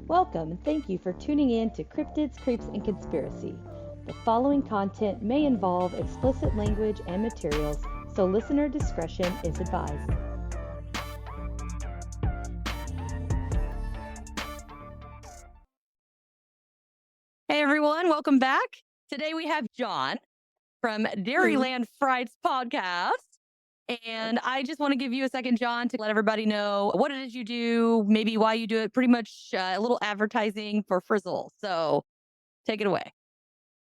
Welcome and thank you for tuning in to Cryptids, Creeps, and Conspiracy. The following content may involve explicit language and materials, so listener discretion is advised. Hey everyone, welcome back. Today we have John from Dairyland Frights Podcast. And I just want to give you a second, John, to let everybody know what it is you do, maybe why you do it, pretty much a little advertising for Frizzle. So take it away.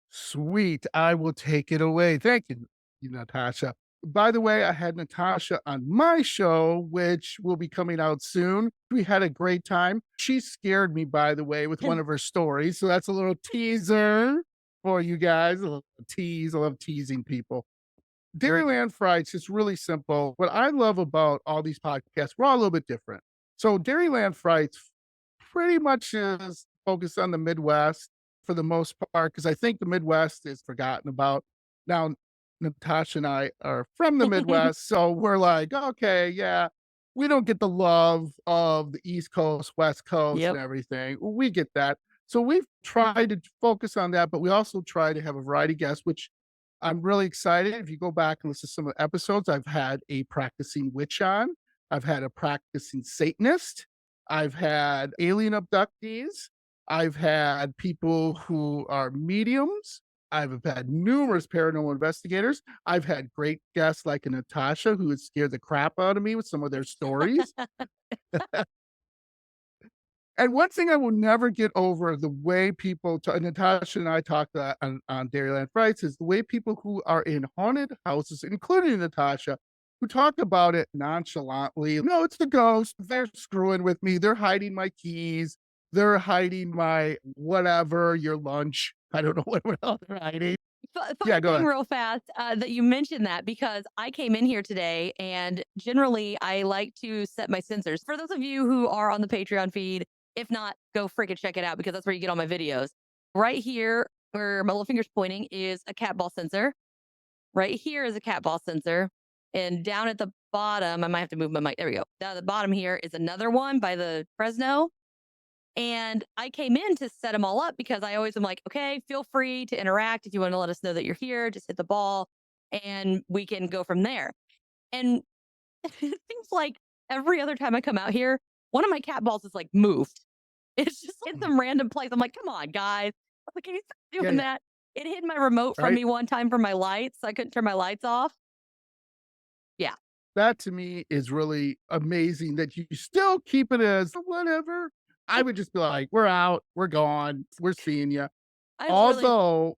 Sweet. I will take it away. Thank you, Natasha. By the way, I had Natasha on my show, which will be coming out soon. We had a great time. She scared me, by the way, with one of her stories. So that's a little teaser for you guys. A little tease. I love teasing people. Dairyland Frights is really simple. What I love about all these podcasts, we're all a little bit different. So Dairyland Frights pretty much is focused on the Midwest for the most part, because I think the Midwest is forgotten about. Now, Natasha and I are from the Midwest, so we're like, okay, yeah, we don't get the love of the East Coast, West Coast, and everything. We get that. So we've tried to focus on that, but we also try to have a variety of guests, which I'm really excited. If you go back and listen to some of the episodes, I've had a practicing witch on. I've had a practicing Satanist. I've had alien abductees. I've had people who are mediums. I've had numerous paranormal investigators. I've had great guests like a Natasha who would scare the crap out of me with some of their stories. And one thing I will never get over the way people, Natasha and I talked on Dairyland Frights, is the way people who are in haunted houses, including Natasha, who talk about it nonchalantly. No, it's the ghost. They're screwing with me. They're hiding my keys. They're hiding my whatever, your lunch. I don't know what else they're hiding. Funny thing real fast that you mentioned that, because I came in here today and generally I like to set my sensors. For those of you who are on the Patreon feed, if not, go freaking check it out because that's where you get all my videos. Right here, where my little finger's pointing, is a cat ball sensor. Right here is a cat ball sensor. And down at the bottom, I might have to move my mic. There we go. Down at the bottom here is another one by the Fresno. And I came in to set them all up because I always am like, okay, feel free to interact. If you want to let us know that you're here, just hit the ball and we can go from there. And it seems like every other time I come out here, one of my cat balls is like moved. It's just in some random place. I'm like, come on, guys. I'm like, can you stop doing that? It hid my remote from me one time for my lights. So I couldn't turn my lights off. Yeah. That to me is really amazing that you still keep it as whatever. I would just be like, we're out, we're gone, we're seeing you. Although,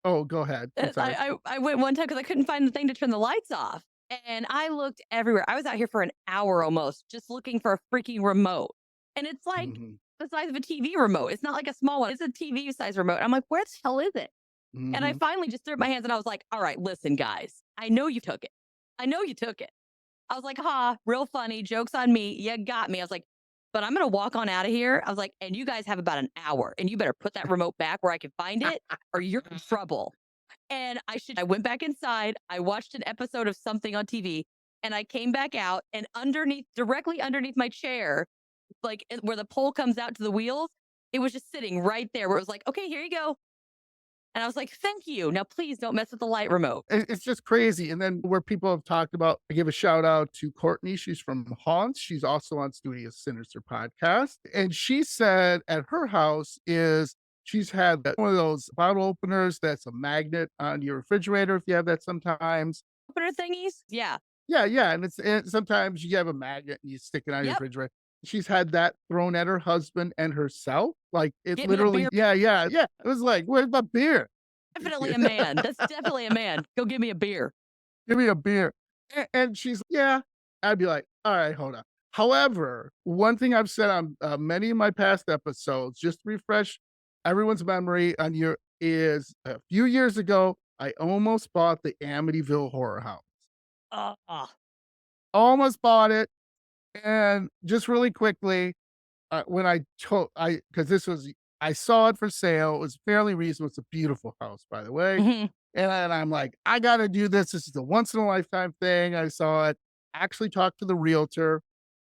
oh, go ahead. I went one time because I couldn't find the thing to turn the lights off. And I looked everywhere. I was out here for an hour almost just looking for a freaking remote. And it's like the size of a TV remote. It's not like a small one. It's a TV size remote. I'm like, where the hell is it? And I finally just threw up my hands and I was like, all right, listen, guys. I know you took it. I know you took it. I was like, real funny. Joke's on me. You got me. I was like, but I'm going to walk on out of here. I was like, and you guys have about an hour and you better put that remote back where I can find it or you're in trouble. And I went back inside. I watched an episode of something on TV and I came back out, and directly underneath my chair, like where the pole comes out to the wheels, it was just sitting right there where it was like, okay, here you go. And I was like, thank you. Now, please don't mess with the light remote. It's just crazy. And then where people have talked about, I give a shout out to Courtney. She's from Haunts. She's also on Studio Sinister podcast. And she said at her house she's had one of those bottle openers that's a magnet on your refrigerator if you have that sometimes. Opener thingies? Yeah. Yeah. And sometimes you have a magnet and you stick it on your refrigerator. She's had that thrown at her husband and herself. Like it literally, yeah. It was like, where's my beer? Definitely a man. That's definitely a man. Go give me a beer. Give me a beer. And she's, yeah. I'd be like, all right, hold on. However, one thing I've said on many of my past episodes, just to refresh everyone's memory is a few years ago, I almost bought the Amityville Horror House. Almost bought it. And just really quickly, when I saw it for sale, it was fairly reasonable. It's a beautiful house, by the way. And I'm like, I got to do this. This is a once in a lifetime thing. I saw it. actually talked to the realtor,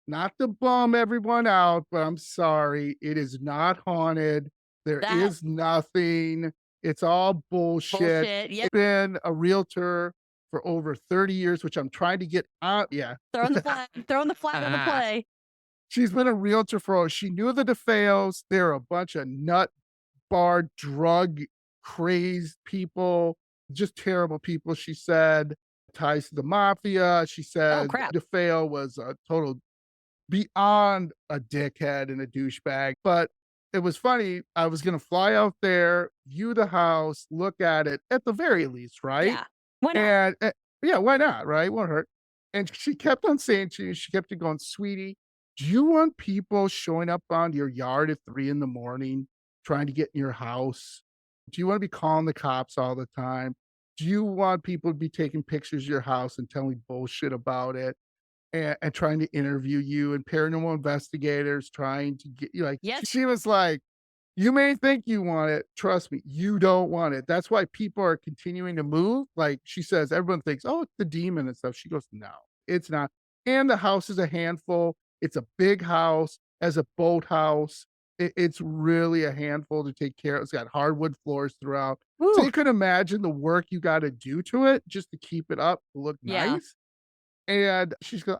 not to bum everyone out, but I'm sorry, it is not haunted. There That is nothing. It's all bullshit. bullshit. I've Yep. been a realtor for over 30 years, which I'm trying to get out. Yeah. Throwing the flag, throwing the flag on the play. She's been a realtor for she knew the DeFeos. They're a bunch of nut bar drug crazed people, just terrible people. She said ties to the mafia. She Oh said crap. DeFeo was a total beyond a dickhead and a douchebag. But it was funny. I was going to fly out there, view the house, look at it at the very least, right? Yeah. Why not? And yeah, why not? Right? Won't hurt. And she kept on saying to you, she kept on going, sweetie, do you want people showing up on your yard at 3 in the morning trying to get in your house? Do you want to be calling the cops all the time? Do you want people to be taking pictures of your house and telling bullshit about it? And trying to interview you and paranormal investigators trying to get you like Yes. she was like, "You may think you want it. Trust me, you don't want it." That's why people are continuing to move. Like she says, everyone thinks, "Oh, it's the demon and stuff." She goes, "No, it's not." And the house is a handful. It's a big house, as a boathouse. It's really a handful to take care of. It's got hardwood floors throughout. So Woo. you can imagine the work you got to do to it just to keep it up, to look Yeah. nice. And she's going,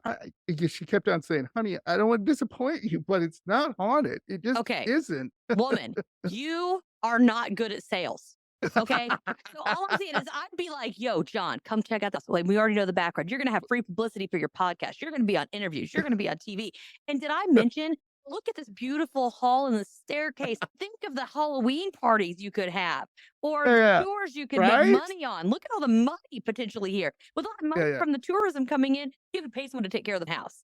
she kept on saying, honey, I don't want to disappoint you, but it's not haunted. It just Okay. isn't. Woman, you are not good at sales. Okay. So all I'm saying is I'd be like, yo, John, come check out this. Like, we already know the background. You're going to have free publicity for your podcast. You're going to be on interviews. You're going to be on TV. And did I mention, look at this beautiful hall and the staircase. Think of the Halloween parties you could have or the Yeah. tours you could make Right? money on. Look at all the money potentially here. With all the money Yeah. from the tourism coming in, you could pay someone to take care of the house.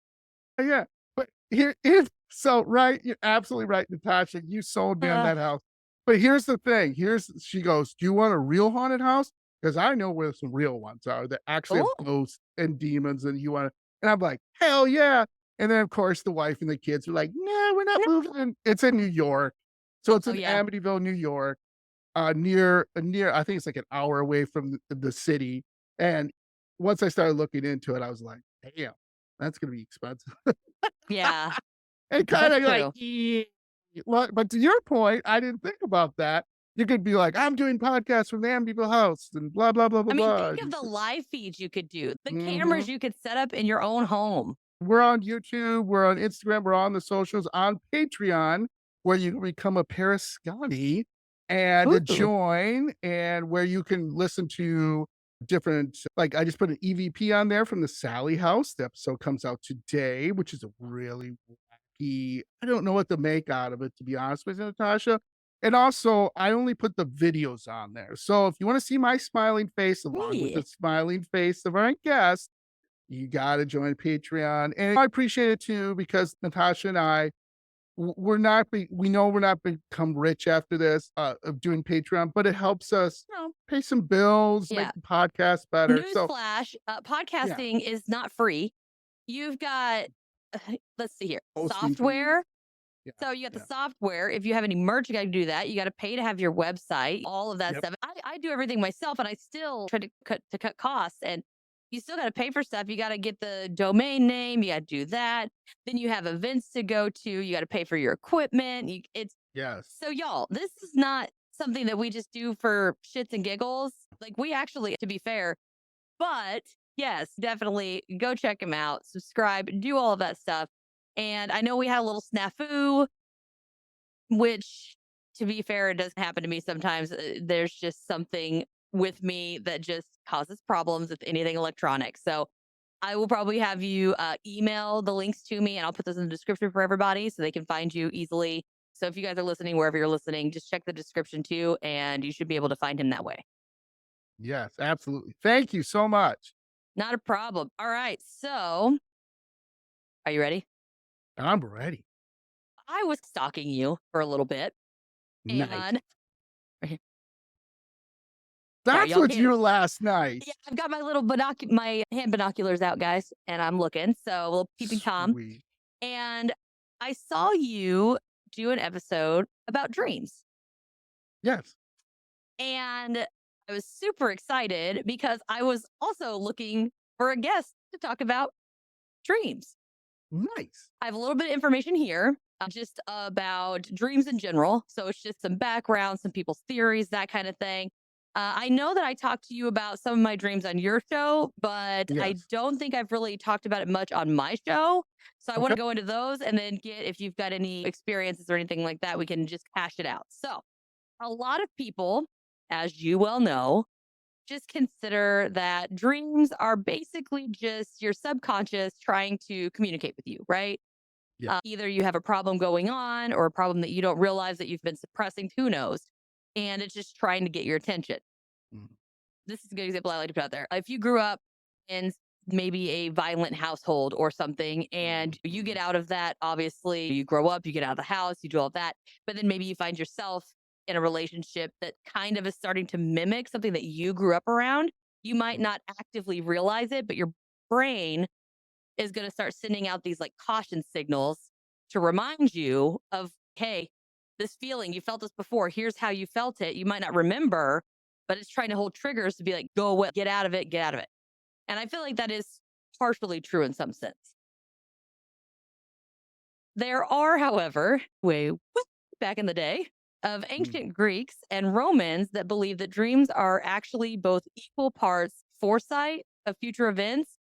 Yeah. But here's so right. You're absolutely right, Natasha. You sold me on that house. But here's the thing. She goes, do you want a real haunted house? Because I know where some real ones are that actually have Oh, ghosts and demons, and you want to, and I'm like, hell yeah. And then of course the wife and the kids are like, no, we're not moving in. It's in New York. So it's oh, in yeah. Amityville, New York, near, I think it's like an hour away from the city. And once I started looking into it, I was like, damn, that's gonna be expensive. Yeah. And kind That's of like, true. "Yeah." Well, but to your point, I didn't think about that. You could be like, I'm doing podcasts from the Amityville house and blah, blah, blah, blah, I mean, blah. think of the live feeds you could do, the Mhm. cameras you could set up in your own home. We're on YouTube, we're on Instagram, we're on the socials, on Patreon, where you can become a Periscotti and Ooh. join, and where you can listen to different, like I just put an EVP on there from the Sally House. The episode comes out today, which is a really wacky. I don't know what to make out of it, to be honest with you, Natasha. And also, I only put the videos on there. So if you want to see my smiling face along with Yeah. the smiling face of our guest, you gotta join Patreon, and I appreciate it too because Natasha and I, we know we're not become rich after this, of doing Patreon, but it helps us, pay some bills, make Yeah. the podcast better. So Newsflash, yeah, podcasting is not free. You've got, let's see here, hosting fees. software. Yeah, So you got the yeah. software. If you have any merch, you got to do that. You got to pay to have your website, all of that Yep. stuff. I do everything myself, and I still try to cut costs. And you still got to pay for stuff. You got to get the domain name. You got to do that. Then you have events to go to. You got to pay for your equipment. It's Yes. so y'all. This is not something that we just do for shits and giggles. Like we actually, to be fair, but yes, definitely go check him out. Subscribe, do all of that stuff. And I know we had a little snafu, which, to be fair, it doesn't happen to me sometimes. There's just something with me that just causes problems with anything electronic. So I will probably have you email the links to me and I'll put those in the description for everybody so they can find you easily. So if you guys are listening, wherever you're listening, just check the description too, and you should be able to find him that way. Yes, absolutely. Thank you so much. Not a problem. All right. So are you ready? I'm ready. I was stalking you for a little bit. Nice. And sorry, That's y'all what can't. you last night. Yeah, I've got my little my hand binoculars out, guys, and I'm looking. So a little peeping Tom. Sweet. And I saw you do an episode about dreams. Yes. And I was super excited because I was also looking for a guest to talk about dreams. Nice. I have a little bit of information here just about dreams in general. So it's just some background, some people's theories, that kind of thing. I know that I talked to you about some of my dreams on your show, but I Yes. don't think I've really talked about it much on my show. So I want Okay. to go into those and then get, if you've got any experiences or anything like that, we can just hash it out. So a lot of people, as you well know, just consider that dreams are basically just your subconscious trying to communicate with you, right? Yeah. Either you have a problem going on or a problem that you don't realize that you've been suppressing, who knows? And it's just trying to get your attention. Mm. This is a good example I like to put out there. If you grew up in maybe a violent household or something, and you get Mhm. out of that, obviously, you grow up, you get out of the house, you do all that, but then maybe you find yourself in a relationship that kind of is starting to mimic something that you grew up around. You might Mm. not actively realize it, but your brain is going to start sending out these like caution signals to remind you of, hey, this feeling, you felt this before. Here's how you felt it. You might not remember, but it's trying to hold triggers to be like, go away, get out of it, get out of it. And I feel like that is partially true in some sense. There are, however, way back in the day of Mm. ancient Greeks and Romans that believe that dreams are actually both equal parts foresight of future events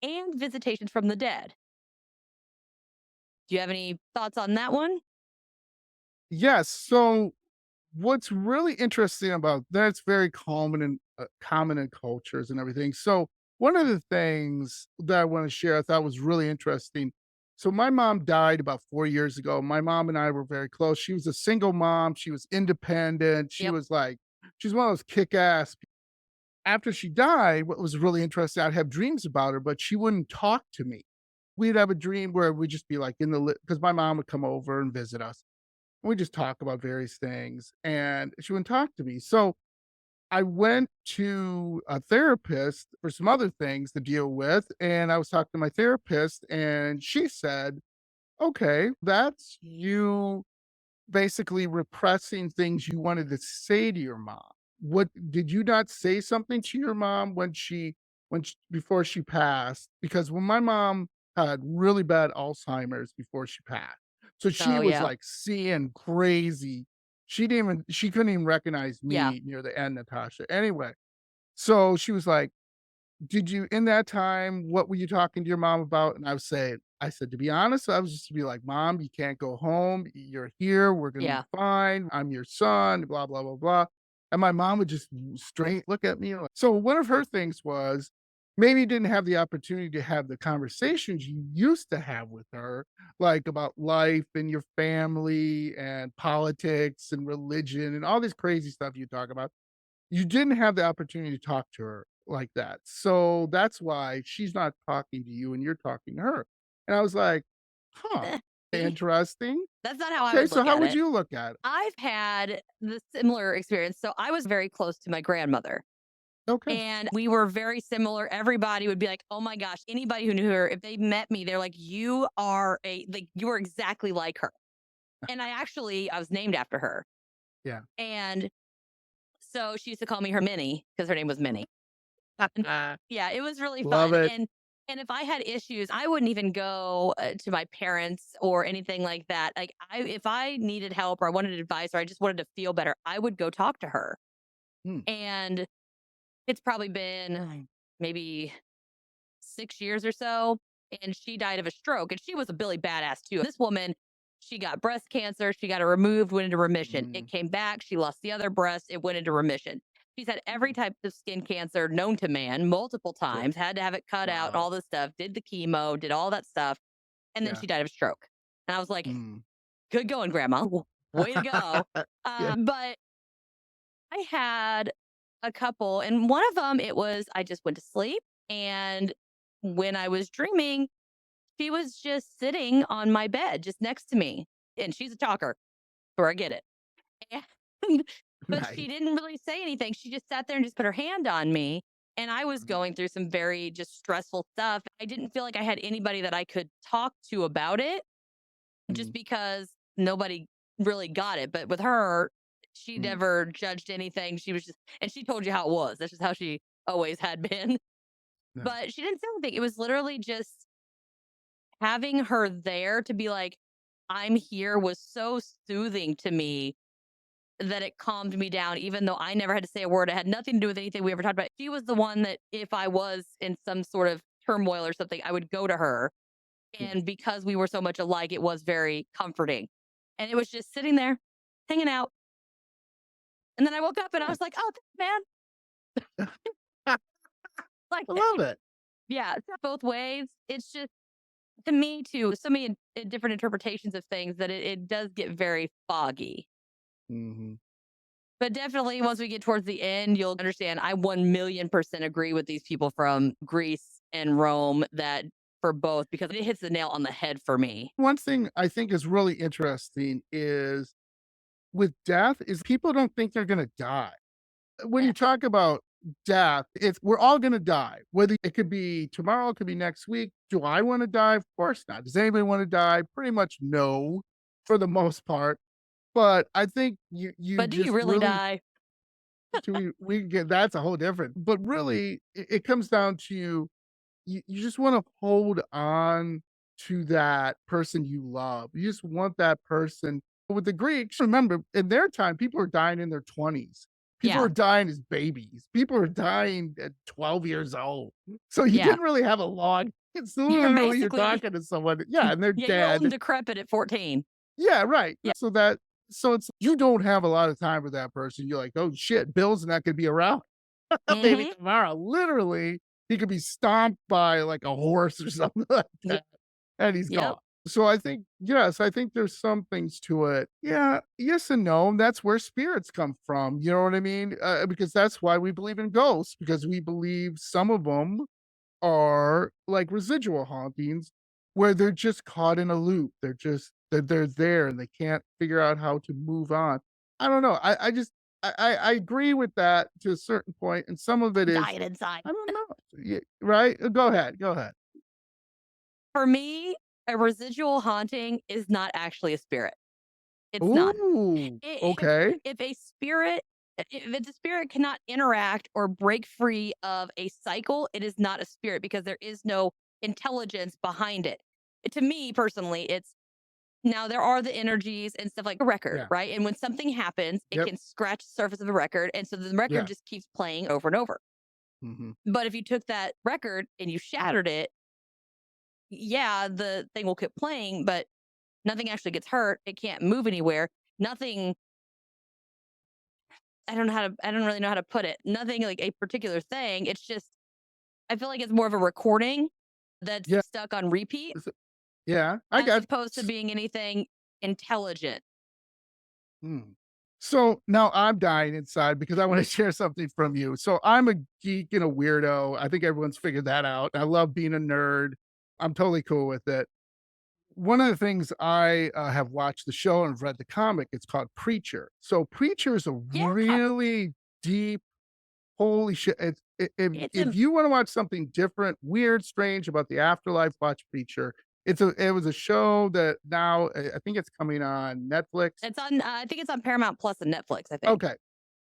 and visitations from the dead. Do you have any thoughts on that one? Yes. So what's really interesting about that's very common in cultures and everything. So one of the things that I want to share I thought was really interesting. So my mom died about 4 years ago. My mom and I were very close. She was a single mom. She was independent. She Yep. was like, she's one of those kick ass. After she died, what was really interesting, I'd have dreams about her, but she wouldn't talk to me. We'd have a dream where we'd just be like in the, because my mom would come over and visit us. We just talk about various things and she wouldn't talk to me. So I went to a therapist for some other things to deal with. And I was talking to my therapist and she said, okay, that's you basically repressing things you wanted to say to your mom. What did you not say something to your mom before she passed? Because when my mom had really bad Alzheimer's before she passed, so she Oh, was yeah. like seeing crazy. She couldn't even recognize Yeah. me near the end, Natasha. Anyway, so she was like, did you in that time, what were you talking to your mom about? And I said, to be honest, I was just to be like, Mom, you can't go home. You're here. We're gonna be Yeah. fine. I'm your son, blah, blah, blah, blah. And my mom would just straight look at me. So one of her things was maybe you didn't have the opportunity to have the conversations you used to have with her, like about life and your family and politics and religion and all this crazy stuff you talk about. You didn't have the opportunity to talk to her like that. So that's why she's not talking to you and you're talking to her. And I was like, huh, interesting. That's not how I Okay, would so look how at would it. you look at it? I've had the similar experience. So I was very close to my grandmother. Okay. And we were very similar. Everybody would be like, "Oh my gosh!" Anybody who knew her, if they met me, they're like, you are exactly like her." And I was named after her, Yeah. and so she used to call me her Minnie because her name was Minnie. And yeah, it was really Love fun. it. And if I had issues, I wouldn't even go to my parents or anything like that. Like if I needed help or I wanted advice or I just wanted to feel better, I would go talk to her. Hmm. And it's probably been maybe 6 years or so, and she died of a stroke. And she was a Billy badass too. This woman, she got breast cancer. She got it removed, went into remission. It Mm, came back. She lost the other breast. It went into remission. She's had every mm, type of skin cancer known to man multiple good. times, had to have it cut out and Wow. all this stuff, did the chemo, did all that stuff. And then Yeah. she died of a stroke. And I was like, Mm. good going, grandma. Way to go. Yeah. But I had a couple, and one of them, it was I just went to sleep. And when I was dreaming, she was just sitting on my bed, just next to me. And she's a talker, so I get it. And, but Nice. she didn't really say anything. She just sat there and just put her hand on me. And I was Mhm, going through some very just stressful stuff. I didn't feel like I had anybody that I could talk to about it just mhm, because nobody really got it. But with her, she mm. never judged anything. She was just, and she told you how it was. That's just how she always had been. Nice. But she didn't say anything. It was literally just having her there to be like, I'm here was so soothing to me that it calmed me down, even though I never had to say a word. It had nothing to do with anything we ever talked about. She was the one that if I was in some sort of turmoil or something, I would go to her. Yeah. And because we were so much alike, it was very comforting. And it was just sitting there, hanging out. And then I woke up and I was like, oh, man, I like, love it. yeah, it's both ways. It's just, to me, too, so many different interpretations of things that it does get very foggy. Hmm. But definitely, once we get towards the end, you'll understand. I 1,000,000% agree with these people from Greece and Rome that for both, because it hits the nail on the head for me. One thing I think is really interesting is with death is people don't think they're going to die. When Yeah. you talk about death, it's we're all going to die. Whether it could be tomorrow, it could be next week. Do I want to die? Of course not. Does anybody want to die? Pretty much no, for the most part. But I think you But do you just really really die? we get that's a whole different. But really, it comes down to you just want to hold on to that person you love. You just want that person. With the Greeks, remember in their time, people are dying in their 20s. People Yeah. are dying as babies. People are dying at 12 years old. So you Yeah. didn't really have a long, it's You're literally you're basically, talking to someone. Yeah, and they're yeah, you're old and dead. decrepit at 14. Yeah, right. Yeah. So it's you don't have a lot of time with that person. You're like, oh shit, Bill's not gonna be around maybe Hmm. tomorrow. Literally, he could be stomped by like a horse or something like Yep. that, and he's Yep. gone. So I think, yes, I think there's some things to it. Yeah, yes and no. And that's where spirits come from. You know what I mean? Because that's why we believe in ghosts, because we believe some of them are like residual hauntings where they're just caught in a loop. They're there and they can't figure out how to move on. I don't know. I just I agree with that to a certain point, and some of it is Dying inside. I don't know. Yeah, right? Go ahead. Go ahead. For me, a residual haunting is not actually a spirit. It's not. Ooh, If okay. if a spirit if the spirit cannot interact or break free of a cycle, it is not a spirit because there is no intelligence behind it. To me personally, it's now there are the energies and stuff like a record, Yeah. right? And when something happens, it Yep. can scratch the surface of the record. And so the record Yeah. just keeps playing over and over. Mhm. But if you took that record and you shattered it, yeah, the thing will keep playing, but nothing actually gets hurt. It can't move anywhere. Nothing I don't really know how to put it. Nothing like a particular thing. It's just I feel like it's more of a recording that's Yeah. stuck on repeat Is it yeah, I as got opposed to being anything intelligent. mm. So now I'm dying inside because I want to share something from you. So I'm a geek and a weirdo. I think everyone's figured that out. I love being a nerd. I'm totally cool with it. One of the things I have watched the show and read the comic, it's called Preacher. So Preacher is a Yeah. really deep, holy shit. It's If a you want to watch something different, weird, strange about the afterlife, watch Preacher. It was a show that now I think it's coming on Netflix. it's on I think it's on Paramount Plus and Netflix, I think. Okay,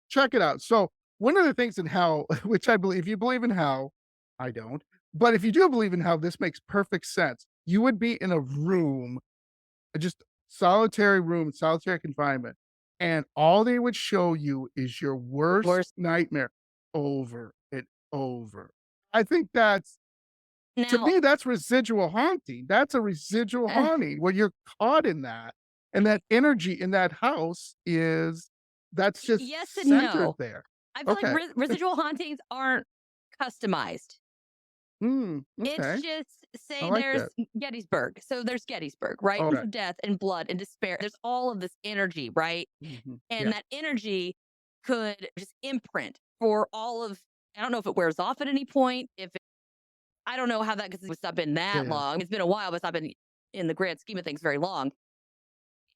check it out. So one of the things in hell, which I believe, if you believe in hell, I don't, but if you do believe in hell, this makes perfect sense. You would be in a room, just solitary room, solitary confinement, and all they would show you is your worst Worse. nightmare over and over. I think that's to Now, me, that's residual haunting. That's a residual eh, haunting where you're caught in that. And that energy in that house is that's just yes and centered no. there. I feel like Okay. residual hauntings aren't customized. It's Okay. just I say like there's that. Gettysburg. So there's Gettysburg, right? Okay. Of death and blood and despair. There's all of this energy, right? And Yeah. that energy could just imprint for all of I don't know if it wears off at any point. I don't know how that because it's not been Yeah. that Yeah. long. It's been a while, but it's not been in the grand scheme of things very long.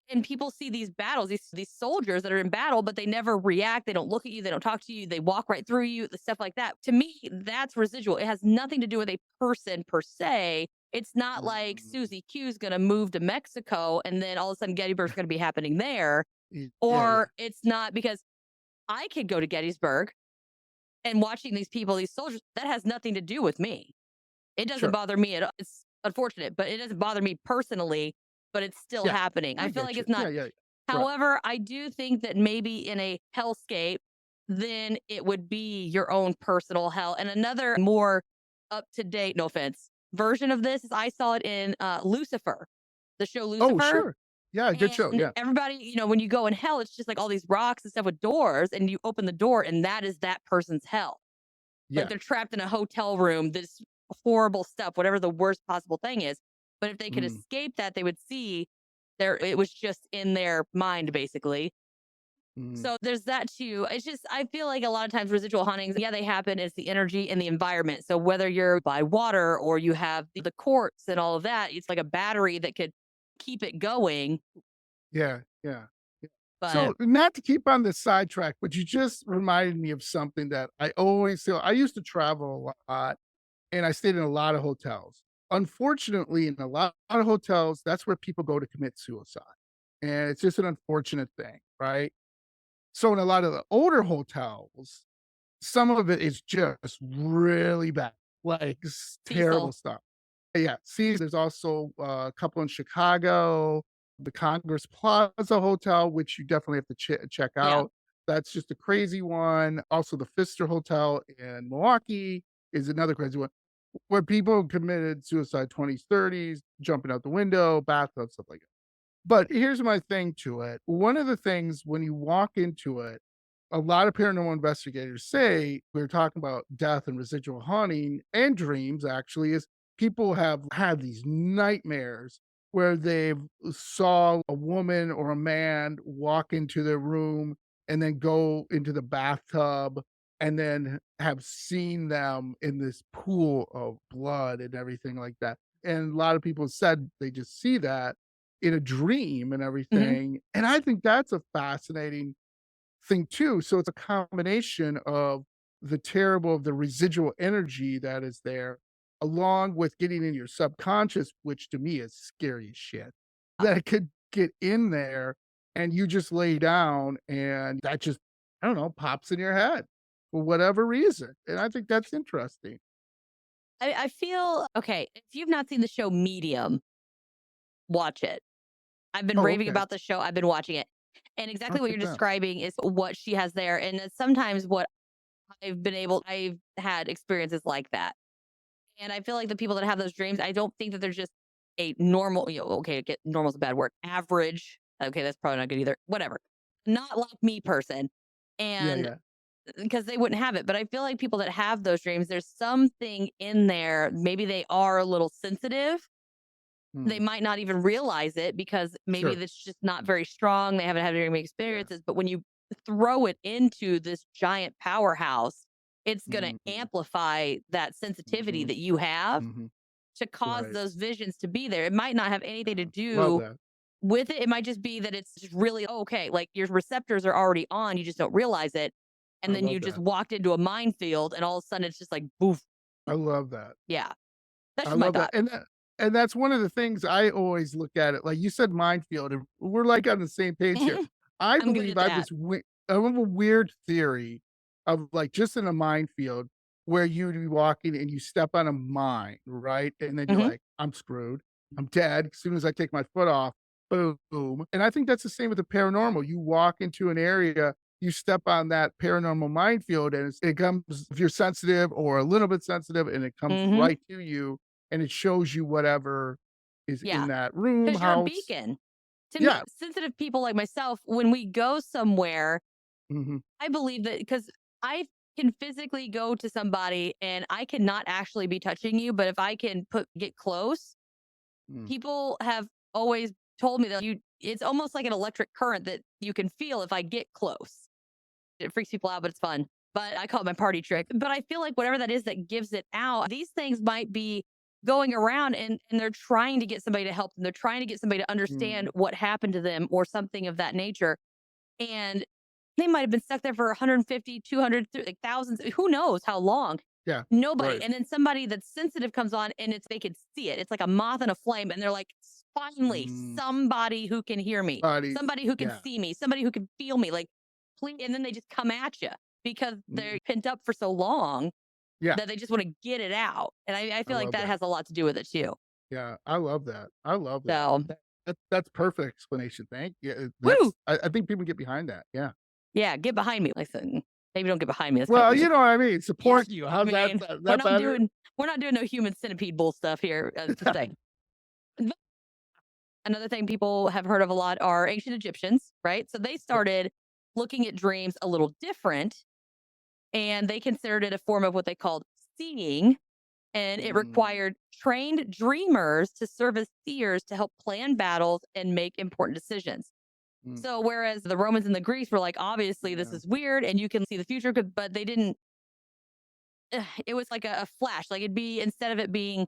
And people see these battles, these soldiers that are in battle, but they never react. They don't look at you. They don't talk to you. They walk right through you. The stuff like that. To me, that's residual. It has nothing to do with a person per se. It's not like Mm. Susie Q's going to move to Mexico and then all of a sudden Gettysburg's going to be happening there. Yeah. Yeah. Or it's not because I could go to Gettysburg and watching these people, these soldiers, that has nothing to do with me. It doesn't Sure. bother me at all. unfortunate, but it doesn't bother me personally, but it's still Yeah, happening. I I feel like get you. it's not. Yeah, yeah, yeah. Right. However, I do think that maybe in a hellscape, then it would be your own personal hell. And another more up to date, no offense, version of this is I saw it in Lucifer, the show Oh, Lucifer. sure. Yeah, good show. And Yeah, everybody, when you go in hell, it's just like all these rocks and stuff with doors, and you open the door, and that is that person's hell. Like yeah. they're trapped in a hotel room, this horrible stuff, whatever the worst possible thing is. But if they could Mm, escape that, they would see it was just in their mind, basically. mm. So there's that too. It's just, I feel like a lot of times residual hauntings, yeah, they happen. It's the energy and the environment. So whether you're by water or you have the courts and all of that, it's like a battery that could keep it going. Yeah, yeah. But So, not to keep on the sidetrack, but you just reminded me of something that I always feel. I used to travel a lot and I stayed in a lot of hotels. Unfortunately, in a lot of hotels, that's where people go to commit suicide. And it's just an unfortunate thing, right? So, in a lot of the older hotels, some of it is just really bad, like terrible Cecil, stuff. Yeah. See, there's also a couple in Chicago, the Congress Plaza Hotel, which you definitely have to check yeah, out. That's just a crazy one. Also, the Pfister Hotel in Milwaukee is another crazy one where people committed suicide 20s, 30s, jumping out the window, bathtub, stuff like that. But here's my thing to it. One of the things when you walk into it, a lot of paranormal investigators say we're talking about death and residual haunting and dreams actually is people have had these nightmares where they saw a woman or a man walk into their room and then go into the bathtub and then have seen them in this pool of blood and everything like that. And a lot of people said they just see that in a dream and hmm, everything. And I think that's a fascinating thing too. So it's a combination of the residual energy that is there, along with getting in your subconscious, which to me is scary as shit. That it could get in there and you just lay down and that just, I don't know, pops in your head for whatever reason. And I think that's interesting. I feel okay. If you've not seen the show Medium, watch it. I've been Oh, raving okay. about the show. I've been watching it. And I'll exactly what check you're that out. describing is what she has there. And it's sometimes what I've had experiences like that. And I feel like the people that have those dreams, I don't think that they're just a normal, okay, get normal is a bad word, average. Okay, that's probably not good either. Whatever. Not like me person. Yeah, And yeah. because they wouldn't have it. But I feel like people that have those dreams, there's something in there. Maybe they are a little sensitive. They Hmm. might not even realize it because maybe Sure. that's just not very strong. They haven't had very many Yeah. experiences. But when you throw it into this giant powerhouse, it's going to Mhm. amplify that sensitivity Mhm. that you have Mhm. to cause Right. those visions to be there. It might not have anything to Love do that. with it. It might just be that it's just really okay. Like your receptors are already on, you just don't realize it. I And then love you just that. walked into a minefield and all of a sudden it's just like boof. I love that. Yeah. That's I just my love that. thought. And that's one of the things I always look at it, like you said minefield, and we're like on the same page here. I I'm good believe at I have that. this I have a weird theory of like just in a minefield where you'd be walking and you step on a mine, right? And then you're Hmm. like, I'm screwed. I'm dead. As soon as I take my foot off, boom, boom. And I think that's the same with the paranormal. You walk into an area, you step on that paranormal minefield, and it comes, if you're sensitive or a little bit sensitive, and it comes Hmm. right to you and it shows you whatever is in Yeah. that room, Because you're a house. beacon. To me, Yeah. sensitive people like myself, when we go somewhere, Mhm. I believe that because I can physically go to somebody and I cannot actually be touching you, but if I can get close, Mm. people have always told me that it's almost like an electric current that you can feel if I get close. It freaks people out, but it's fun. But I call it my party trick. But I feel like whatever that is that gives it out, these things might be going around and they're trying to get somebody to help them. They're trying to get somebody to understand Mm. what happened to them or something of that nature. And they might have been stuck there for 150, 200, like thousands, who knows how long. Yeah. Nobody. Right. And then somebody that's sensitive comes on and they can see it. It's like a moth in a flame. And they're like, finally, Mm. somebody who can hear me, Body. somebody who can Yeah. see me, somebody who can feel me. Like, please. And then they just come at you because Mm. they're pent up for so long Yeah. that they just want to get it out. And I I feel like love that that. has a lot to do with it too. Yeah. I love that. I love that. So, That's perfect explanation. Thank you. woo! I think people get behind that. Yeah. Yeah, get behind me. Listen, maybe don't get behind me. That's kind of Well, you weird. know what I mean? Yeah. Support you. How's I that? mean, we're That not better? doing we're not doing no human centipede bull stuff here. Just saying. But another thing people have heard of a lot are ancient Egyptians, right? So they Yeah. started looking at dreams a little different, and they considered it a form of what they called seeing, and it Mm, required trained dreamers to serve as seers to help plan battles and make important decisions. mm, So whereas the Romans and the Greeks were like, obviously this yeah. is weird and you can see the future, but they didn't. It was like a flash. Like it'd be instead of it being,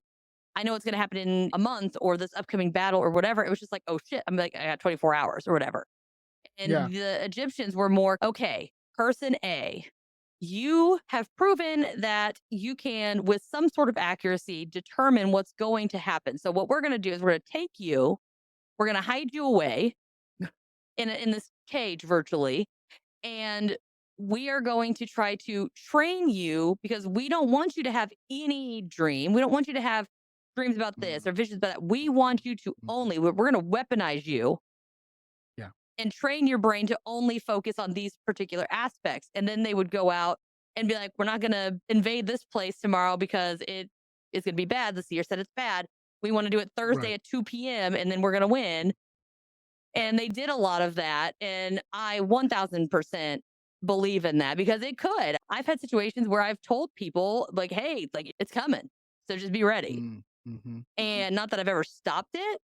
I know it's going to happen in a month or this upcoming battle or whatever. It was just like, oh shit, I'm like I got 24 hours or whatever. Yeah. And the Egyptians were more okay. Person A, you have proven that you can, with some sort of accuracy, determine what's going to happen. So what we're going to do is we're going to take you, we're going to hide you away in this cage virtually, and we are going to try to train you because we don't want you to have any dream. We don't want you to have dreams about this Mm, or visions about that. We want you to mhm. only, we're going to weaponize you Yeah. and train your brain to only focus on these particular aspects. And then they would go out and be like, we're not going to invade this place tomorrow because it is going to be bad. The seer said it's bad. We want to do it Thursday Right. at 2 p.m. and then we're going to win. And they did a lot of that. And I 1000% believe in that because it could. I've had situations where I've told people, like, hey, like it's coming. So just be ready. Mm, mhm. And not that I've ever stopped it,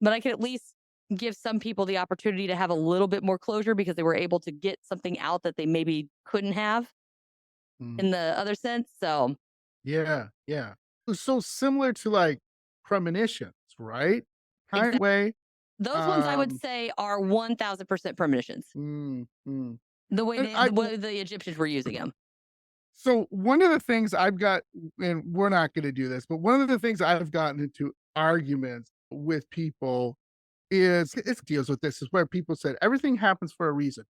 but I could at least give some people the opportunity to have a little bit more closure because they were able to get something out that they maybe couldn't have Mm. in the other sense. So Yeah, yeah. So similar to, like, premonitions, right? Kind of exactly. way, Those ones I would um, say are 1000% premonitions. mm, mm. The I the way the Egyptians were using them. so one of the things I've got, and we're not gonna do this, but one of the things I've gotten into arguments with people is it deals with this, is where people said, "Everything happens for a reason."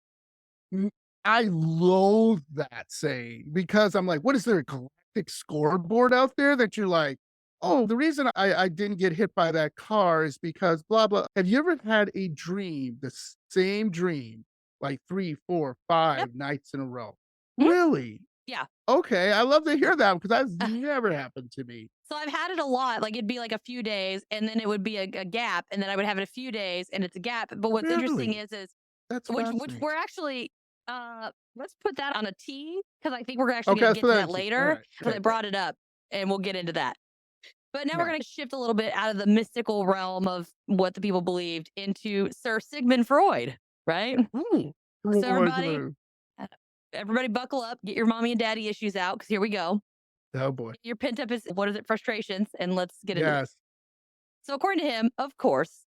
Mm, I loathe that saying because I'm like, what is there a galactic scoreboard out there that you're like, oh, the reason I didn't get hit by that car is because blah blah. Have you ever had a dream, the same dream, like three, four, Yep. five nights in a row? Mhm. Really? Yeah. Okay, I love to hear that because that's never happened to me. So I've had it a lot. Like it'd be like a few days and then it would be a gap and then I would have it a few days and it's a gap. But what's interesting Really? is That's which fascinating. we're actually let's put that on a T because I think we're actually Okay, gonna let's get put to that that in T. All later right. because Okay, I good. brought it up and we'll get into that. But now we're Yeah. gonna shift a little bit out of the mystical realm of what the people believed into Sir Sigmund Freud, right? Ooh. So Boys in a- uh, everybody buckle up, get your mommy and daddy issues out because here we go. Oh boy. Your pent up is what is it, frustrations, and let's get into this. Yes. So according to him, of course,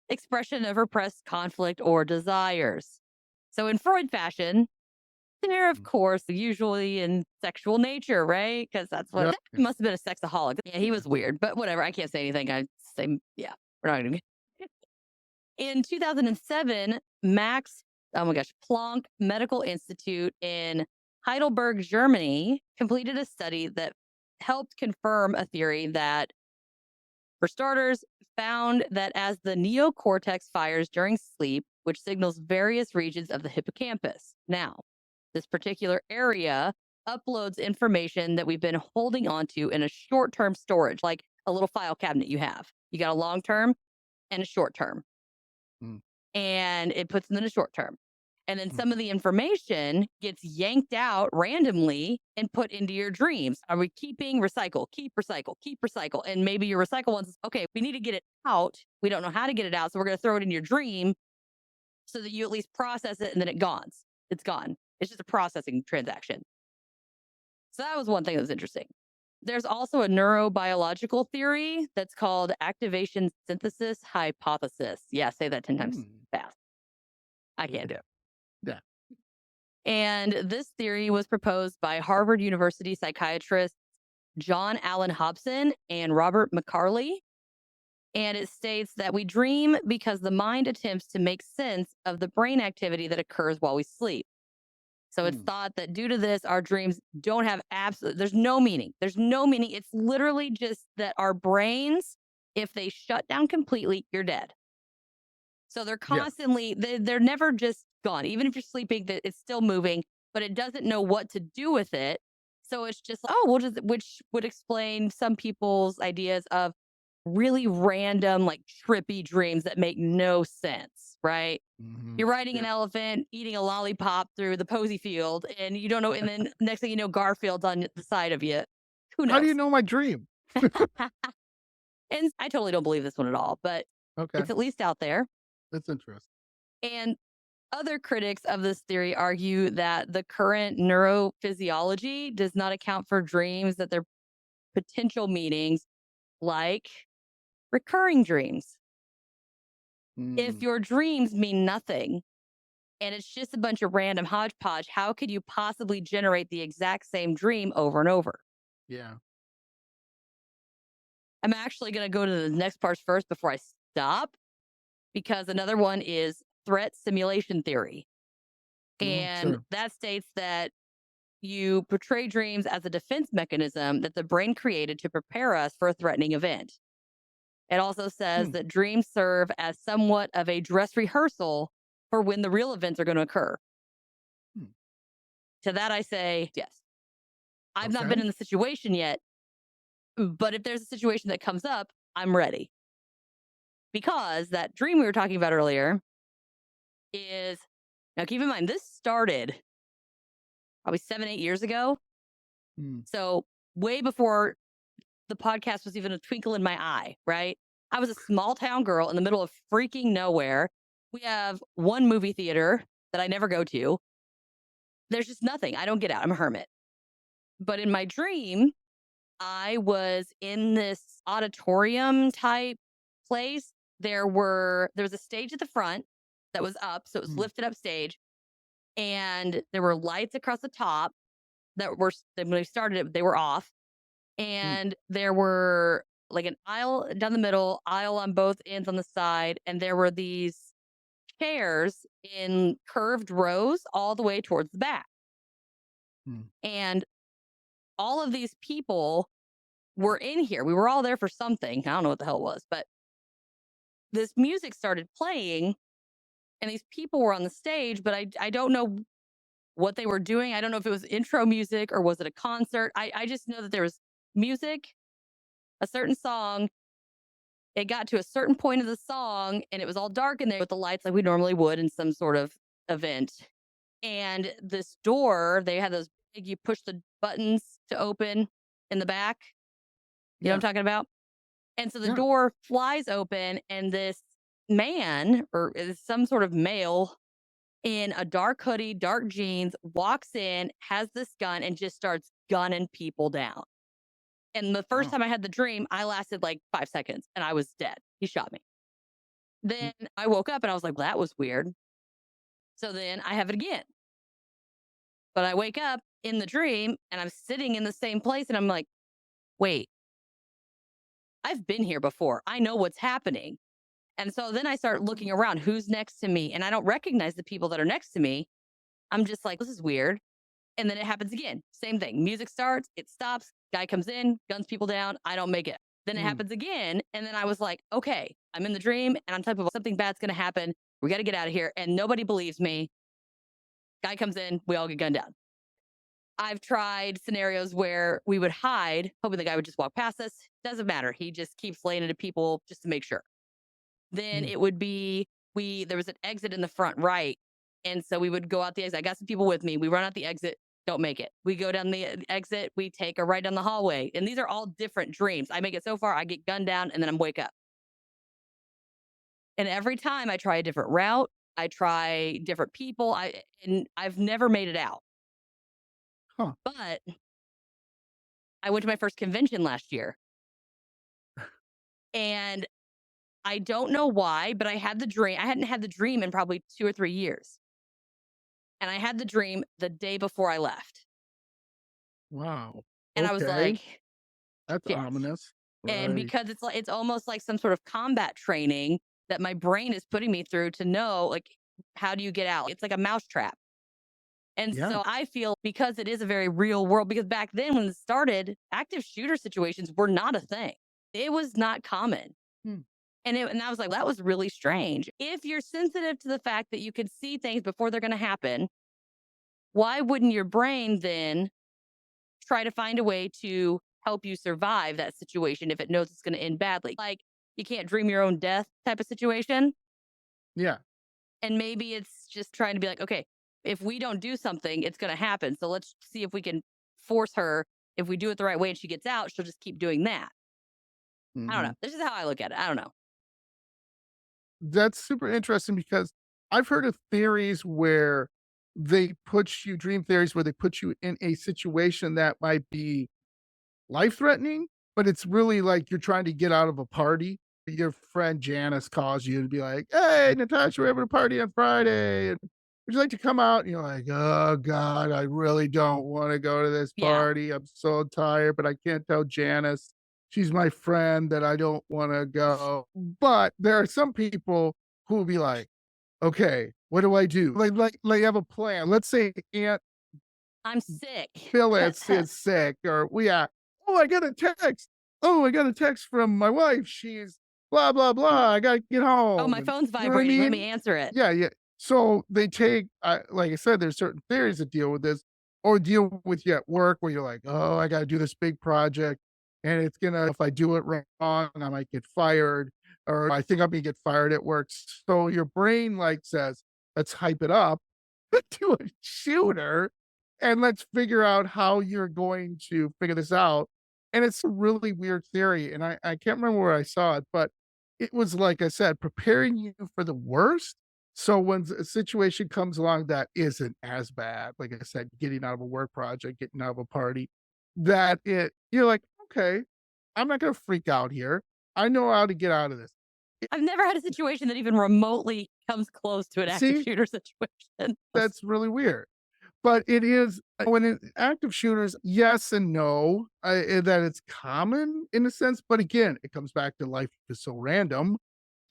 expression of repressed conflict or desires. So in Freud fashion, they're of Mm. course usually in sexual nature, right? Because that's what Yep. that must have been a sexaholic. Yeah, he Yeah. was weird, but whatever. I can't say anything. I say, yeah, we're not gonna. In 2007, Max, oh my gosh, Planck Medical Institute in Heidelberg, Germany, completed a study that helped confirm a theory that, for starters, found that as the neocortex fires during sleep, which signals various regions of the hippocampus. Now, this particular area uploads information that we've been holding onto in a short term storage, like a little file cabinet you have. You got a long term and a short term, Mm, and it puts them in a short term. And then some mhm. of the information gets yanked out randomly and put into your dreams. Are we keeping recycle, keep recycle, keep recycle? And maybe your recycle ones is okay, we need to get it out. We don't know how to get it out. So we're going to throw it in your dream so that you at least process it and then it gones. It's gone. It's just a processing transaction. So that was one thing that was interesting. There's also a neurobiological theory that's called activation synthesis hypothesis. Yeah, say that 10 times Mm. fast. I can't do it. Yeah. And this theory was proposed by Harvard University psychiatrists John Allen Hobson and Robert McCarley. And it states that we dream because the mind attempts to make sense of the brain activity that occurs while we sleep. So it's Mm. thought that due to this, our dreams don't have absolute, there's no meaning. There's no meaning. It's literally just that our brains If they shut down completely, you're dead. So they're Yeah. constantly, they're never just gone. Even if you're sleeping, it's still moving, but it doesn't know what to do with it. So it's just, oh, we'll just, which would explain some people's ideas of really random, like trippy dreams that make no sense, right? Hmm. You're riding an Yeah. elephant, eating a lollipop through the posy field, and you don't know. And then next thing you know, Garfield's on the side of you. Who How do you knows? know my dream? And I totally don't believe this one at all, but Okay. it's at least out there. That's interesting. And other critics of this theory argue that the current neurophysiology does not account for dreams, that they're potential meanings like recurring dreams. If Mm, your dreams mean nothing and it's just a bunch of random hodgepodge, how could you possibly generate the exact same dream over and over? yeah. I'm actually going to go to the next parts first before I stop, because another one is threat simulation theory. Oh, And sure. that states that you portray dreams as a defense mechanism that the brain created to prepare us for a threatening event. It also says Hmm. that dreams serve as somewhat of a dress rehearsal for when the real events are going to occur. Hmm. To that, I say yes. I've not been Okay. in the situation yet, but if there's a situation that comes up, I'm ready. Because that dream we were talking about earlier is, now keep in mind, this started probably 7, 8 years ago. Hmm. So, way before the podcast was even a twinkle in my eye, right? I was a small town girl in the middle of freaking nowhere. We have one movie theater that I never go to. There's just nothing. I don't get out. I'm a hermit. But in my dream, I was in this auditorium type place. There was a stage at the front that was up, so it was Hmm. lifted up stage, and there were lights across the top that were, when they started it, they were off. Hmm. And there were like an aisle down the middle, aisle on both ends on the side, and there were these chairs in curved rows all the way towards the back. Hmm. And all of these people were in here. We were all there for something. I don't know what the hell it was, but this music started playing and these people were on the stage, but I don't know what they were doing. I don't know if it was intro music or was it a concert. I just know that there was music, a certain song. It got to a certain point of the song and it was all dark in there with the lights like we normally would in some sort of event. And this door, they had those big, you push the buttons to open in the back. You know what Yeah. I'm talking about? And so the Yeah. door flies open and this man, or is some sort of male in a dark hoodie, dark jeans, walks in, has this gun, and just starts gunning people down. And the first Wow. time I had the dream, I lasted like 5 seconds and I was dead. He shot me. Hmm. Then I woke up and I was like, well, that was weird. So then I have it again. But I wake up in the dream and I'm sitting in the same place and I'm like, wait, I've been here before. I know what's happening. And so then I start looking around who's next to me and I don't recognize the people that are next to me. I'm just like, this is weird. And then it happens again. Same thing. Music starts, it stops, guy comes in, guns people down. I don't make it. Then it Hmm. happens again. And then I was like, okay, I'm in the dream and I'm typing, something bad's going to happen. We got to get out of here. And nobody believes me. Guy comes in, we all get gunned down. I've tried scenarios where we would hide, hoping the guy would just walk past us. Doesn't matter. He just keeps laying into people just to make sure. Then Hmm. it would be, there was an exit in the front right. And so we would go out the exit. I got some people with me. We run out the exit, don't make it. We go down the exit, we take a right down the hallway. And these are all different dreams. I make it so far, I get gunned down, and then I'm wake up. And every time I try a different route, I try different people. And I've never made it out. Huh. But I went to my first convention last year. And I don't know why, but I had the dream. I hadn't had the dream in probably 2 or 3 years. And I had the dream the day before I left. Wow. And I was Okay. like, That's shit. ominous. And Right. because it's like, it's almost like some sort of combat training that my brain is putting me through to know, like, how do you get out? It's like a mousetrap. And Yeah. so I feel, because it is a very real world, because back then when it started, active shooter situations were not a thing. It was not common. And I was like, that was really strange. If you're sensitive to the fact that you can see things before they're going to happen, why wouldn't your brain then try to find a way to help you survive that situation if it knows it's going to end badly? Like you can't dream your own death type of situation. Yeah. And maybe it's just trying to be like, okay, if we don't do something, it's going to happen. So let's see if we can force her. If we do it the right way and she gets out, she'll just keep doing that. I don't know. Mhm. This is how I look at it. I don't know. That's super interesting because I've heard of theories where they put you dream theories where they put you in a situation that might be life threatening, but it's really like you're trying to get out of a party. Your friend Janice calls you and be like, "Hey, Natasha, we're having a party on Friday. And would you like to come out?" And you're like, "Oh God, I really don't want to go to this Yeah. party. I'm so tired, but I can't tell Janice. She's my friend that I don't want to go." But there are some people who will be like, "Okay, what do I do?" Like you have a plan. Let's say Aunt I'm sick. Phyllis is sick, or we are, "Oh, I got a text. Oh, I got a text from my wife. She's blah, blah, blah. I gotta get Oh, home." my And phone's you know what I vibrating. Let me mean? answer it. Yeah, yeah. So they take, like I said, there's certain theories that deal with this, or deal with you at work where you're like, "Oh, I gotta do this big project, and it's gonna, if I do it wrong, I might get fired, or I think I'm gonna get fired at work." So your brain like says, "Let's hype it up to a shooter, and let's figure out how you're going to figure this out." And it's a really weird theory, and I can't remember where I saw it, but it was, like I said, preparing you for the worst. So when a situation comes along that isn't as bad, like I said, getting out of a work project, getting out of a party, that you're like, "Okay, I'm not gonna freak out here. I know how to get out of this." I've never had a situation that even remotely comes close to an active See, shooter situation. that's really weird. But it is when active shooters, yes and no, that it's common in a sense, but again, it comes back to life is so random.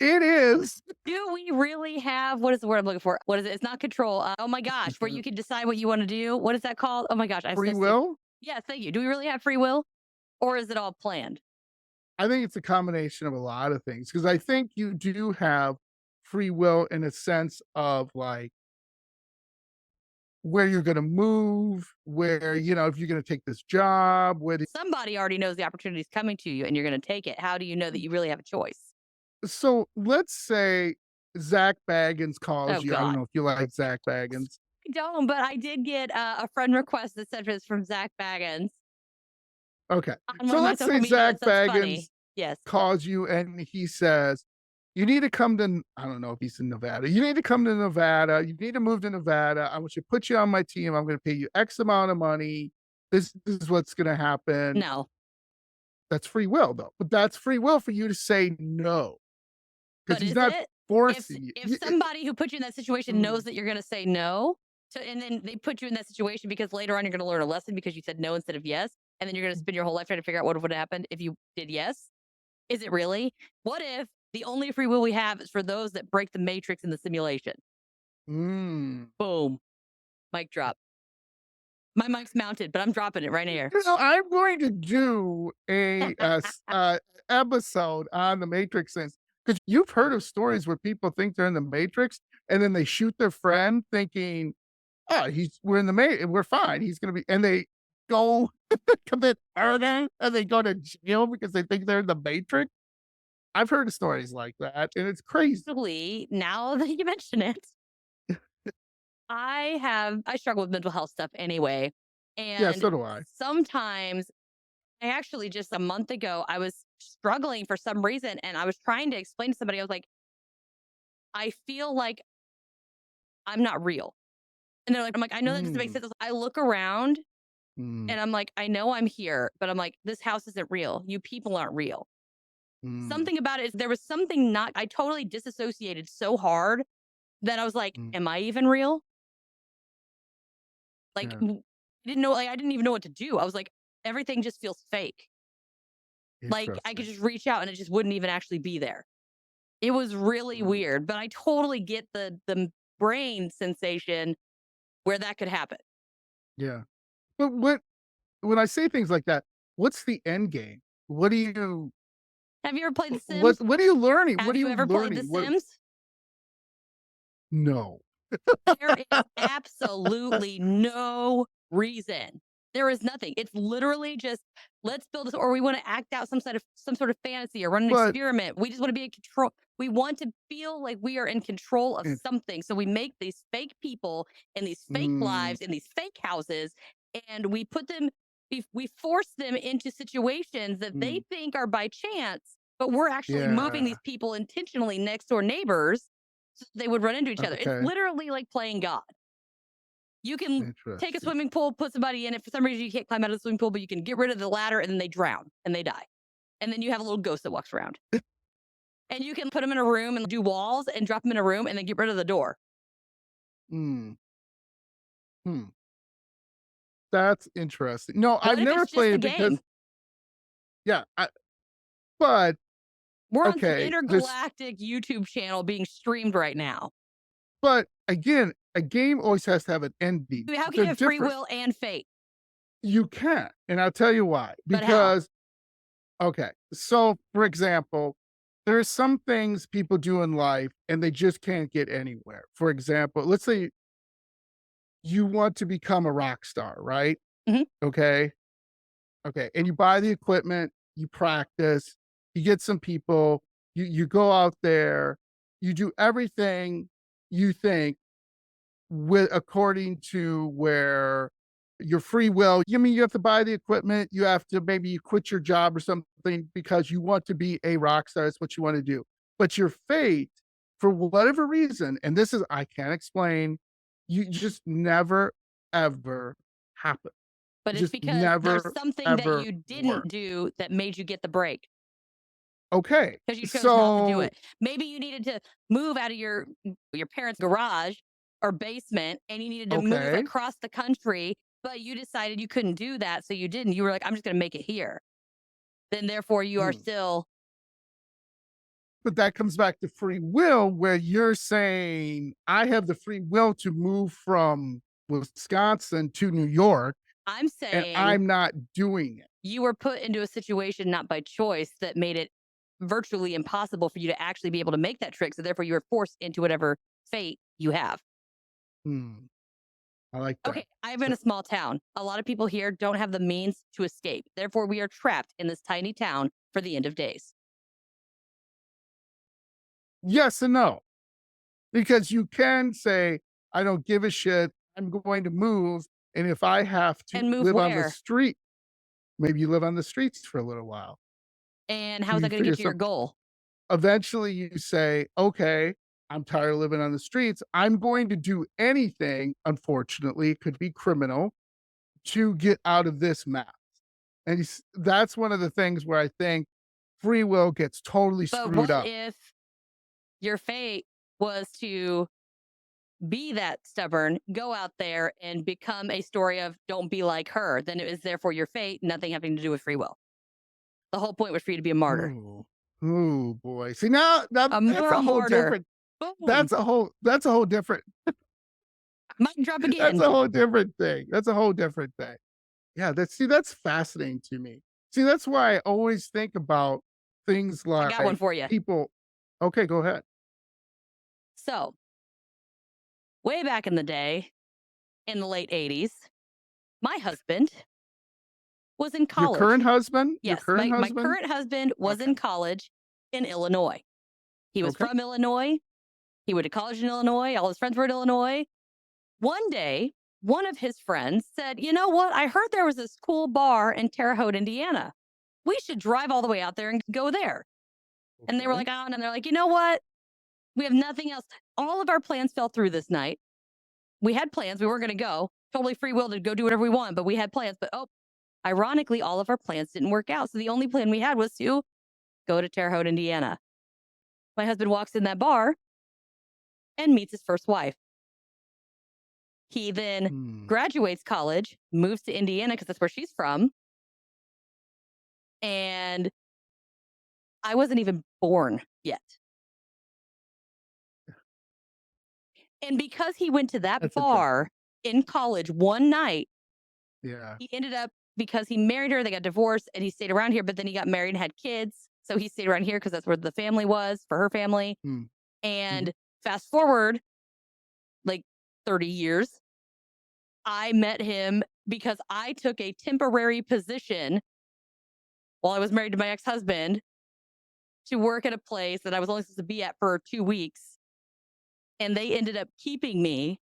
It is Do we really have what is the word I'm looking for? What is it? It's not control. Oh my gosh, where you can decide what you want to do. What is that called? Oh my gosh, I'm so free sick. will. Yes, thank you. Do we really have free will, or is it all planned? I think it's a combination of a lot of things because I think you do have free will in a sense of like where you're gonna move, where, if you're gonna take this job, where Somebody already knows the opportunity is coming to you, and you're going to take it. How do you know that you really have a choice? so let's say Zach Baggins calls Oh you. I don't God, know if you like Zach Baggins. I don't. But I did get a friend request that said it's from Zach Baggins Okay. on one So of my let's social say medias. Zach That's Baggins funny. Yes. calls you and he says, "You need to come to," I don't know if he's in Nevada. "You need to come to Nevada. You need to move to Nevada. I want you to put you on my team. I'm gonna pay you X amount of money. This is what's gonna happen." No. That's free will though. But that's free will for you to say no. Because But he's is not it? forcing you. If somebody who put you in that situation Mm, knows that you're going to say no, so and then they put you in that situation because later on you're going to learn a lesson because you said no instead of yes, and then you're going to spend your whole life trying to figure out what would have happened if you did yes. Is it really? What if the only free will we have is for those that break the matrix in the simulation? mm. Boom, mic drop. My mic's mounted, but I'm dropping it right here. I'm going to do episode on the Matrix since because you've heard of stories where people think they're in the Matrix and then they shoot their friend thinking, "Oh, we're in the we're fine. He's gonna be," and they go commit murder and they go to jail because they think they're in the Matrix. I've heard of stories like that, and it's crazy. Actually, now that you mention it, I struggle with mental health stuff anyway. Yeah, And so do I. sometimes I actually just a month ago, I was struggling for some reason and I was trying to explain to somebody, I was like, I feel like I'm not real. And they're like, I'm like, I know that doesn't make Mm, sense. I look around mm, and I'm like, I know I'm here, but I'm like, this house isn't real. You people aren't real. mm, Something about it is there was something not, I totally disassociated so hard that I was like, mm. am I even real? Like, Yeah, didn't know, like, I didn't even know what to do. I was like, everything just feels fake. Like, I could interesting. just reach out and it just wouldn't even actually be there. It was really Mm, weird, but I totally get the brain sensation where that could happen. yeah. But when I say things like that, what's the end game? What do you Have you ever played The What Sims? what are you learning? What Have are you you ever played The learning? What Sims? No. There is absolutely no reason. There is nothing. It's literally just let's build this, or we want to act out some sort of fantasy or run an But experiment. We just want to be in control. We want to feel like we are in control of it something. So we make these fake people and these fake mm, lives in these fake houses, and we put them. We force them into situations that they mm, think are by chance, but we're actually moving yeah. these people intentionally next door neighbors so they would run into each other. It's Okay. literally like playing God. You can take a Interesting. swimming pool, put somebody in it. For some reason, you can't climb out of the swimming pool, but you can get rid of the ladder and then they drown and they die. And then you have a little ghost that walks around. And you can put them in a room and do walls and drop them in a room and then get rid of the door. Mm, hmm. That's interesting. No, What I've if never it's just played a it because game? yeah, but We're on some okay, this intergalactic YouTube channel being streamed right now. but again, a game always has to have an ending. How can They're you have free different. will and fate? You can't, and I'll tell you why. But how? Because okay, so for example, there are some things people do in life and they just can't get anywhere. For example, let's say you want to become a rock star, right? Mhm. Okay. Okay. And you buy the equipment, you practice, you get some people, you go out there, you do everything you think with according to where your free will. You mean you have to buy the equipment, you have to maybe you quit your job or something because you want to be a rock star. That's what you want to do. But your fate, for whatever reason, and this is I can't explain, you just never ever happen. But it's Just because there's never something that ever you didn't work. do that made you get the break. Okay. Because you chose not to do So it. Maybe you needed to move out of your parents' garage or basement and you needed to move okay. across the country, but you decided you couldn't do that, so you didn't. You were like, I'm just going to make it here. Then therefore you are Hmm. still But that comes back to free will, where you're saying, I have the free will to move from Wisconsin to New York, I'm and saying I'm not doing it. you were put into a situation not by choice that made it virtually impossible for you to actually be able to make that trick. So therefore you were forced into whatever fate you have. Hmm. I like that. Okay, I live in So, a small town. A lot of people here don't have the means to escape. Therefore, we are trapped in this tiny town for the end of days. yes and no, because you can say, I don't give a shit. I'm going to move. And if I have to And move live on the where? street, maybe you live on the streets for a little while. And how is You that going to figure get you your some goal? eventually you say, okay, I'm tired of living on the streets. I'm going to do anything, unfortunately, it could be criminal, to get out of this mess. And that's one of the things where I think free will gets totally But screwed what up. if your fate was to be that stubborn, go out there and become a story of don't be like her? Then it is therefore your fate, nothing having to do with free will. The whole point was for you to be a martyr. Oh, oh boy. See now A that's moral a whole martyr. different Boom. that's a whole different Mic drop that's again. a whole different thing. That's a whole different thing. Yeah, that's fascinating to me. See, that's why I always think about things I got one like for you. people okay, go ahead. So, way back in the day, in the late 80s, my husband was in Your current college. husband? Your Yes, current my husband? current husband was Okay. in college in Illinois. He was Okay. from Illinois. He went to college in Illinois. All his friends were in Illinois. One day, one of his friends said, You know what? I heard there was this cool bar in Terre Haute, Indiana. We should drive all the way out there and go there. And they were Okay. like, Oh, and they're like, You know what? We have nothing else. All of our plans fell through this night. We had plans. We weren't going to go. Totally free will to go do whatever we want, but we had plans. But ironically, all of our plans didn't work out. So the only plan we had was to go to Terre Haute, Indiana. My husband walks in that bar and meets his first wife. He then Hmm. graduates college, moves to Indiana because that's where she's from. And I wasn't even born yet. And because he went to that That's interesting. bar in college one night, Yeah. he ended up, because he married her, they got divorced, and he stayed around here, but then he got married and had kids. So he stayed around here because that's where the family was for her family. Mm. Mhm. And fast forward like 30 years, I met him because I took a temporary position while I was married to my ex husband to work at a place that I was only supposed to be at for 2 weeks. And they ended up keeping me.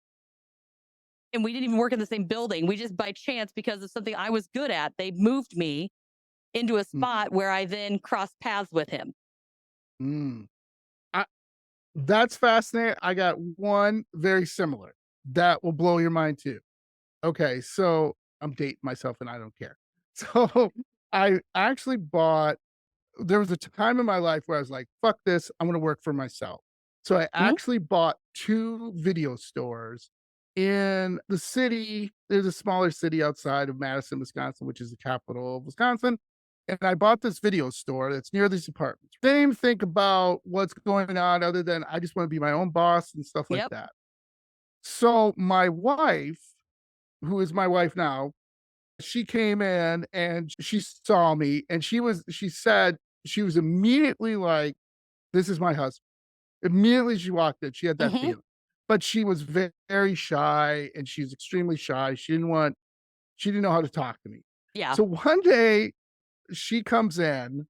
And we didn't even work in the same building. We just by chance, because of something I was good at, they moved me into a Mm. spot where I then crossed paths with him. Mm. I That's fascinating. I got one very similar that will blow your mind too. Okay, so I'm dating myself and I don't care. So I actually bought there was a time in my life where I was like, fuck this, I'm gonna work for myself. So I Mhm. actually bought 2 video stores in the city. There's a smaller city outside of Madison, Wisconsin, which is the capital of Wisconsin. And I bought this video store that's near these apartments. Didn't even think about what's going on other than I just want to be my own boss and stuff like Yep. that. So my wife, who is my wife now, she came in and she saw me and she said she was immediately like, "This is my husband." Immediately she walked in, she had that Mhm. feeling. But she was very shy and she's extremely shy. She didn't know how to talk to me. Yeah. So one day she comes in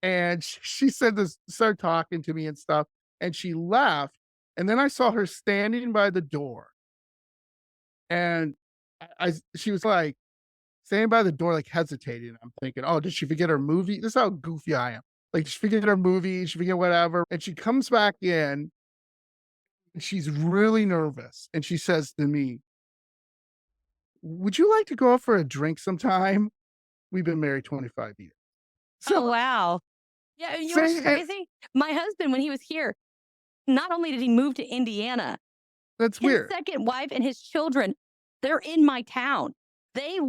and she said this, started talking to me and stuff, and she left. And then I saw her standing by the door and she was like, standing by the door, like, hesitating. I'm thinking, "Oh, did she forget her movie?" This is how goofy I am. Like, she forget her movie, she forget whatever, and she comes back in, and she's really nervous, and she says to me, "Would you like to go out for a drink sometime?" We've been married 25 years. So, Oh, wow. Yeah. You know what's say it crazy? My husband, when he was here, not only did he move to Indiana, that's his weird. second wife and his children, they're in my town. They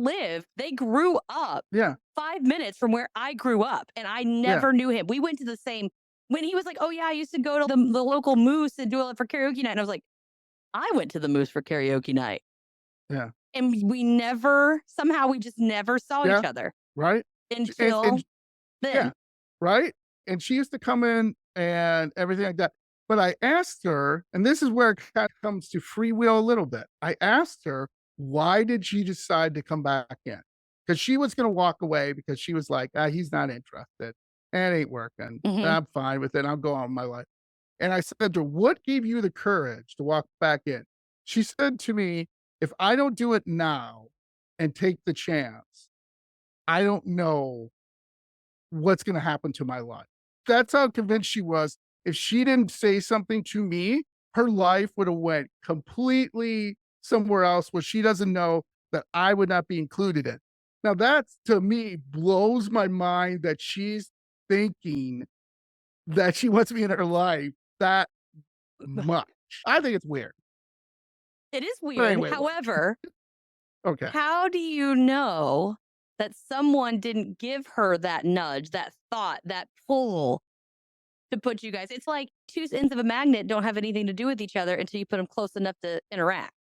grew up Yeah, 5 minutes from where I grew up, and I yeah, never knew him. We went to the same, when he was like, "Oh, yeah, I used to go to the local Moose and do it for karaoke night." And I was like, I went to the Moose for karaoke night. yeah, And somehow we just never saw each yeah, other right? And until yeah, then. right? And she used to come in and everything like that. But I asked her, and this is where it kind of comes to free will a little bit. I asked her, why did she decide to come back in? Because she was going to walk away because she was like, he's not interested. It ain't working. Mhm. I'm fine with it. I'll go on with my life. And I said to her, what gave you the courage to walk back in? She said to me, if I don't do it now and take the chance, I don't know what's gonna happen to my life. That's how convinced she was. If she didn't say something to me, her life would have went completely somewhere else where she doesn't know that I would not be included in. Now that's to me blows my mind that she's thinking that she wants me in her life that much. I think it's weird. It is But weird. anyway, However, okay. how do you know that someone didn't give her that nudge, that thought, that pull to put you guys? It's like two ends of a magnet don't have anything to do with each other until you put them close enough to interact.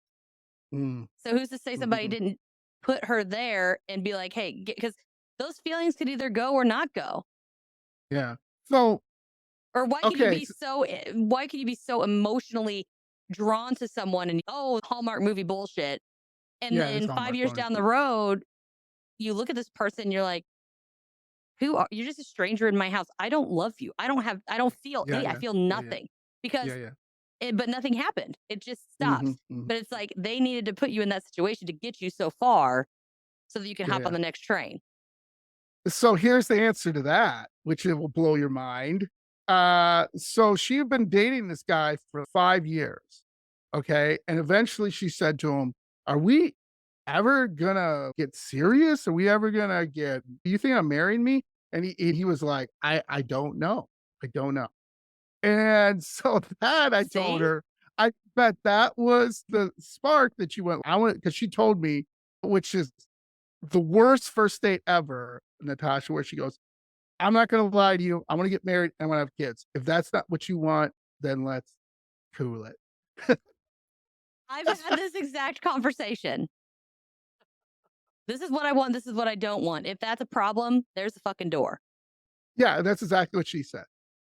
Mm, So who's to say somebody mhm, didn't put her there and be like, "Hey," because those feelings could either go or not go. yeah. So, Or okay. why could you be so emotionally drawn to someone and, oh, Hallmark movie bullshit, and Yeah, it's then 5 Hallmark years going. down the road, you look at this person, you're like, you're just a stranger in my house. I don't love you. I don't feel Yeah, any, I yeah, feel yeah, yeah, nothing yeah, because yeah. but nothing happened. It just Mhm, stops. mhm. But it's like they needed to put you in that situation to get you so far so that you can Yeah, hop on yeah. the next train. So here's the answer to that, which it will blow your mind. So she had been dating this guy for 5 years, okay? And eventually she said to him, "Are we ever gonna get serious? Are we ever gonna get do you think I'm marrying me?" And he was like, "I don't know. I don't know." And so that I told See? her, I bet that was the spark that she went, I want because she told me, which is the worst first date ever, Natasha, where she goes, "I'm not gonna lie to you. I wanna get married and I wanna have kids. If that's not what you want, then let's cool it." I've had this exact conversation. This is what I want. This is what I don't want. If that's a problem, there's the fucking door. Yeah, that's exactly what she said.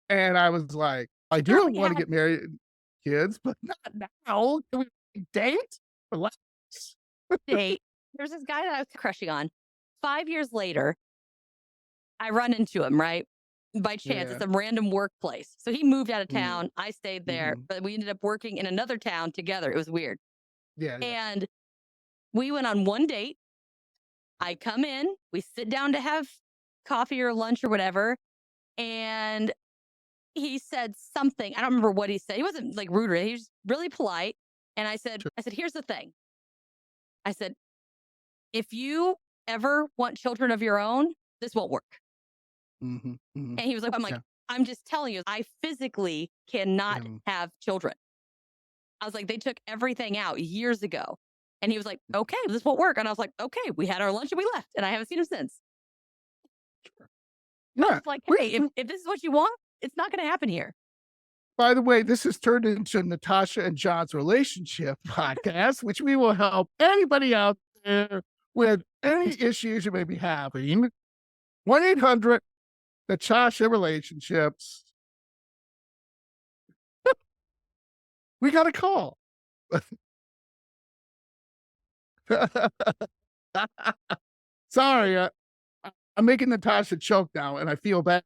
And I was like, I do Literally want to had get married and kids, but not now. Can we date? Relax. a date. There's this guy that I was crushing on. 5 years later, I run into him, right? By chance, Yeah. it's a random workplace. So he moved out of Mm, town. I stayed there, mhm. but we ended up working in another town together. It was weird. Yeah, yeah. And we went on one date. I come in, we sit down to have coffee or lunch or whatever. And he said something. I don't remember what he said. He wasn't like rude or anything. He was really polite. And Sure. I said, here's the thing. I said, if you ever want children of your own, this won't work. Mhm, mhm. And he was like, Yeah. I'm just telling you, I physically cannot Um, have children. I was like, they took everything out years ago. And he was like, okay, this won't work. And I was like, okay, we had our lunch and we left. And I haven't seen him since. I yeah. was like, We, hey, if this is what you want, it's not going to happen here. by the way, this has turned into Natasha and John's relationship podcast, which we will help anybody out there with any issues you may be having. 1-800 Natasha Relationships. We got a call. Sorry, I'm making Natasha choke now, and I feel bad.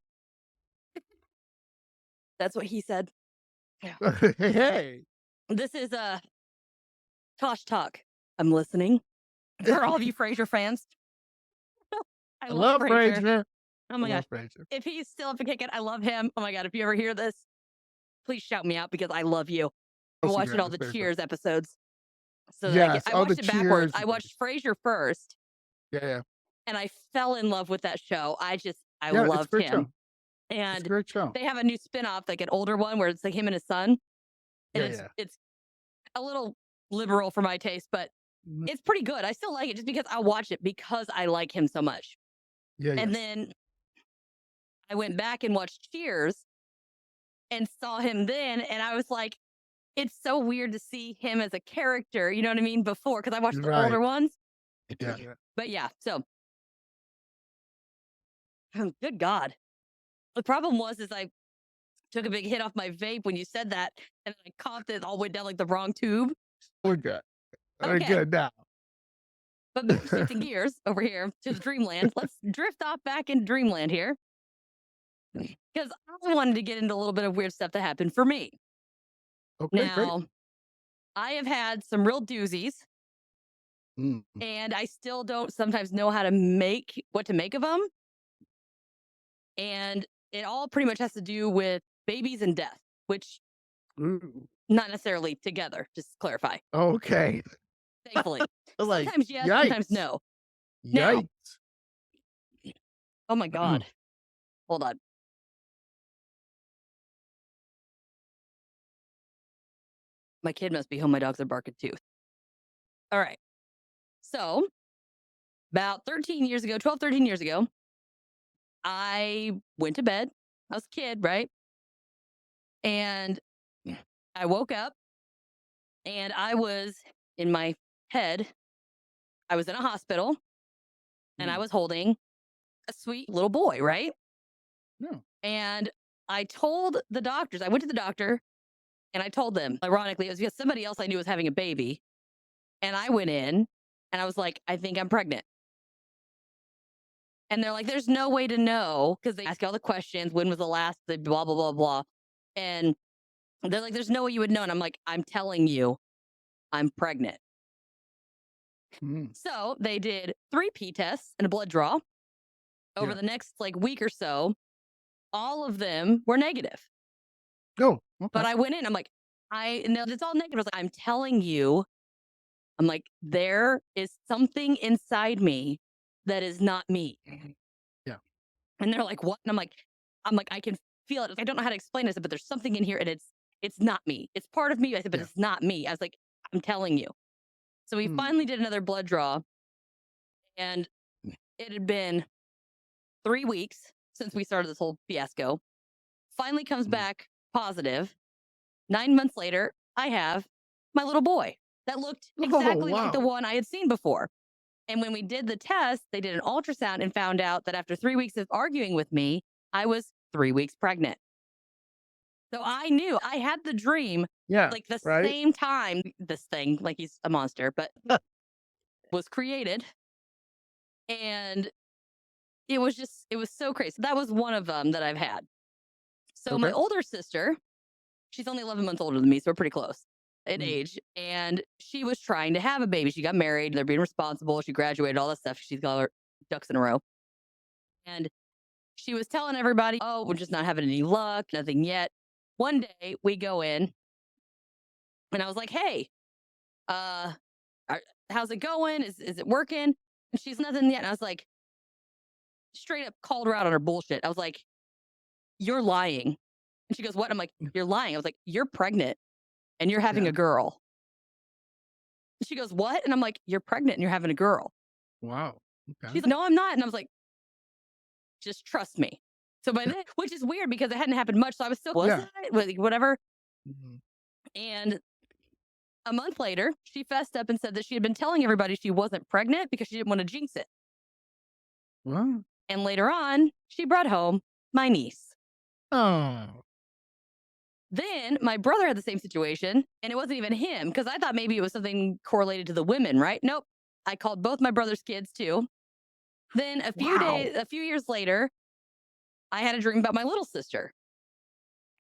That's what he said. Hey, This is Tash Talk. I'm listening. For all of you Frasier fans, I I love love Frasier. Frasier. Oh I my gosh. love Frasier. If he's still up and kicking, I love him. Oh my God. If you ever hear this, please shout me out because I love you. I'm Also watching great all with the Frasier. Cheers episodes so that Yes. I Oh, the watched it backwards. Cheers. I watched Frasier first Yeah, yeah. and I fell in love with that show. I Yeah, it's a loved great him. show. It's a And great show. they have a new spinoff, like an older one where it's like him and his son. And Yeah, yeah. it's a little liberal for my taste, but Mhm. it's pretty good. I still like it just because I watch it because I like him so much. Yeah, yeah. And then I went back and watched Cheers and saw him then. And I was like, it's so weird to see him as a character, you know what I mean? Before, because I watched the older Right. ones. Yeah, yeah. But yeah, so good God. The problem is I took a big hit off my vape when you said that, and I coughed it all the way down like the wrong tube. We're good. We're Okay. good now. But shifting gears over here to the dreamland, let's drift off back into dreamland here. Because I wanted to get into a little bit of weird stuff that happened for me. Okay, great. Now, I have had some real doozies, Mm. and I still don't sometimes know what to make of them. And it all pretty much has to do with babies and death, which Ooh. not necessarily together, just to clarify, Okay. thankfully. Like, Sometimes yes, yikes. sometimes no. Now- Yikes. Oh my God. Hold on. My kid must be home. My dogs are barking too. All right. So, about 13 years ago, 12, 13 years ago, I went to bed. I was a kid, right? And I woke up and I was in my head, I was in a hospital and I Mm. was holding a sweet little boy, right? No. And I told the doctors, I went to the doctor and I told them, ironically, it was because somebody else I knew was having a baby. And I went in and I was like, I think I'm pregnant. And they're like, there's no way to know because they ask you all the questions. When was the last, blah, blah, blah, blah. And they're like, there's no way you would know. And I'm like, I'm telling you, I'm pregnant. Mm. So they did 3 pee tests and a blood draw over Yeah. the next like week or so. All of them were negative. Oh, okay. But I went in, I'm like, it's all negative. I was like, I'm telling you, I'm like, there is something inside me that is not me. Yeah. And they're like, what? And I'm like, I can feel it. I don't know how to explain this, but there's something in here and it's not me. It's part of me. I said, but Yeah. it's not me. I was like, I'm telling you. So we Mm. finally did another blood draw. And it had been 3 weeks since we started this whole fiasco. Finally comes Mm. back positive. 9 months later, I have my little boy that looked exactly like the wow. one I had seen before. And when we did the test, they did an ultrasound and found out that after 3 weeks of arguing with me, I was 3 weeks pregnant. So I knew I had the dream Yeah. like the Right. same time this thing, like he's a monster, but was created. And it was so crazy. That was one of them that I've had. So my Okay. older sister, she's only 11 months older than me, so we're pretty close in Mm. age. And she was trying to have a baby. She got married. They're being responsible. She graduated, all that stuff. She's got her ducks in a row. And she was telling everybody, oh, we're just not having any luck, nothing yet. One day we go in and I was like, hey, uh, how's it going? Is it working? And she's nothing yet. And I was like, straight up called her out on her bullshit. I was like, you're lying. And she goes, what? I'm like, Mm. you're lying. I was like, you're pregnant and you're having Yeah. a girl. And she goes, what? And I'm like, you're pregnant and you're having a girl. Wow. Okay. She's like, no, I'm not. And I was like, just trust me. So by then, which is weird because it hadn't happened much. So I was still, was Yeah. it? Like, whatever. Mhm. And a month later, she fessed up and said that she had been telling everybody she wasn't pregnant because she didn't want to jinx it. What? And later on, she brought home my niece. Oh. Then my brother had the same situation, and it wasn't even him because I thought maybe it was something correlated to the women, right? Nope. I called both my brother's kids too. Then Wow. a few years later, I had a dream about my little sister.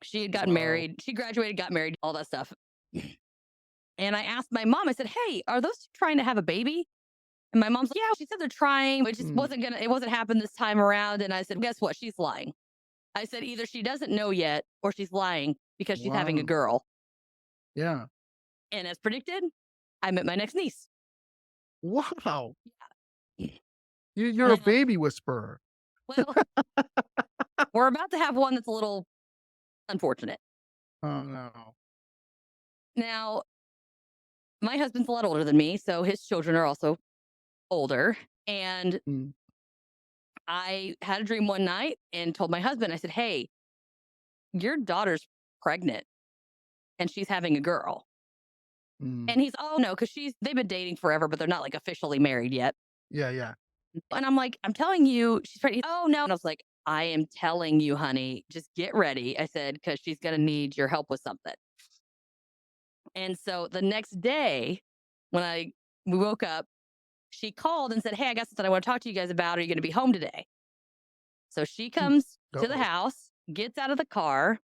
She had gotten Wow. married. She graduated, got married, all that stuff. And I asked my mom, I said, hey, are those two trying to have a baby? And my mom's like, yeah, she said they're trying, but Mm. it wasn't happen this time around. And I said, guess what? She's lying. I said, either she doesn't know yet or she's lying because she's having a Wow. girl. Yeah. And as predicted, I met my next niece. Wow. You're a Now, baby whisperer. well, we're about to have one that's a little unfortunate. Oh no. Now, my husband's a lot older than me, so his children are also older. And Mm. I had a dream one night and told my husband, I said, hey, your daughter's pregnant and she's having a girl. Mm. And he's, oh no, because they've been dating forever, but they're not like officially married yet. Yeah. Yeah. And I'm like, I'm telling you, she's pregnant. Oh no. And I was like, I am telling you, honey, just get ready. I said, because she's going to need your help with something. And so the next day, when we woke up, she called and said, hey, I got something I want to talk to you guys about. Are you going to be home today? So she Mm. comes to the Uh-oh. house, gets out of the car,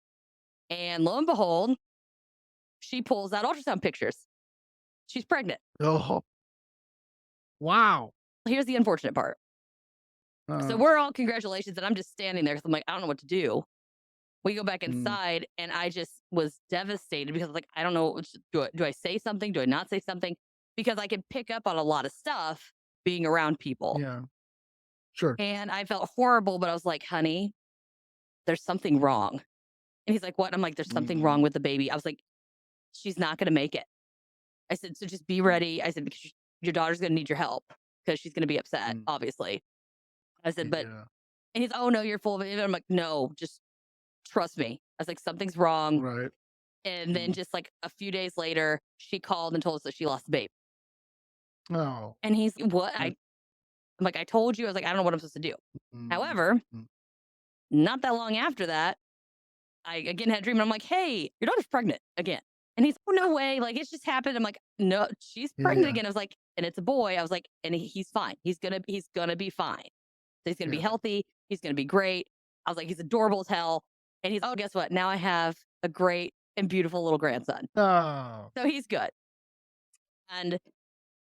and lo and behold, she pulls out ultrasound pictures. She's pregnant. Oh. Wow. Here's the unfortunate part. So Uh, we're all congratulations, and I'm just standing there because I'm like, I don't know what to do. We go back mm. inside, and I just was devastated because like I don't know, do I say something? Do I not say something? Because I can pick up on a lot of stuff being around people, Yeah. Sure. and I felt horrible. But I was like, honey, there's something wrong. And he's like, what? I'm like, there's something Mm. wrong with the baby. I was like, she's not going to make it. I said, so just be Mm. ready. I said, because your daughter's going to need your help because she's going to be upset, Mm. obviously. I said, but, Yeah. and he's, oh no, you're full of it. And I'm like, no, just trust me. I was like, something's wrong. Right. And then Mm. just like a few days later, she called and told us that she lost the baby. Oh. And he's, what? Mm. I'm like, I told you. I was like, I don't know what I'm supposed to do. Mm. However, Mm. not that long after that, I again had a dream and I'm like, hey, your daughter's pregnant again. And he's, oh, no way. Like, it's just happened. I'm like, no, she's Yeah. pregnant Yeah. again. I was like, and it's a boy. I was like, and he's fine. He's gonna be fine. So he's gonna be Yeah. healthy. He's gonna be great. I was like, he's adorable as hell. And he's, oh, guess what? Now I have a great and beautiful little grandson. Oh. So he's good. And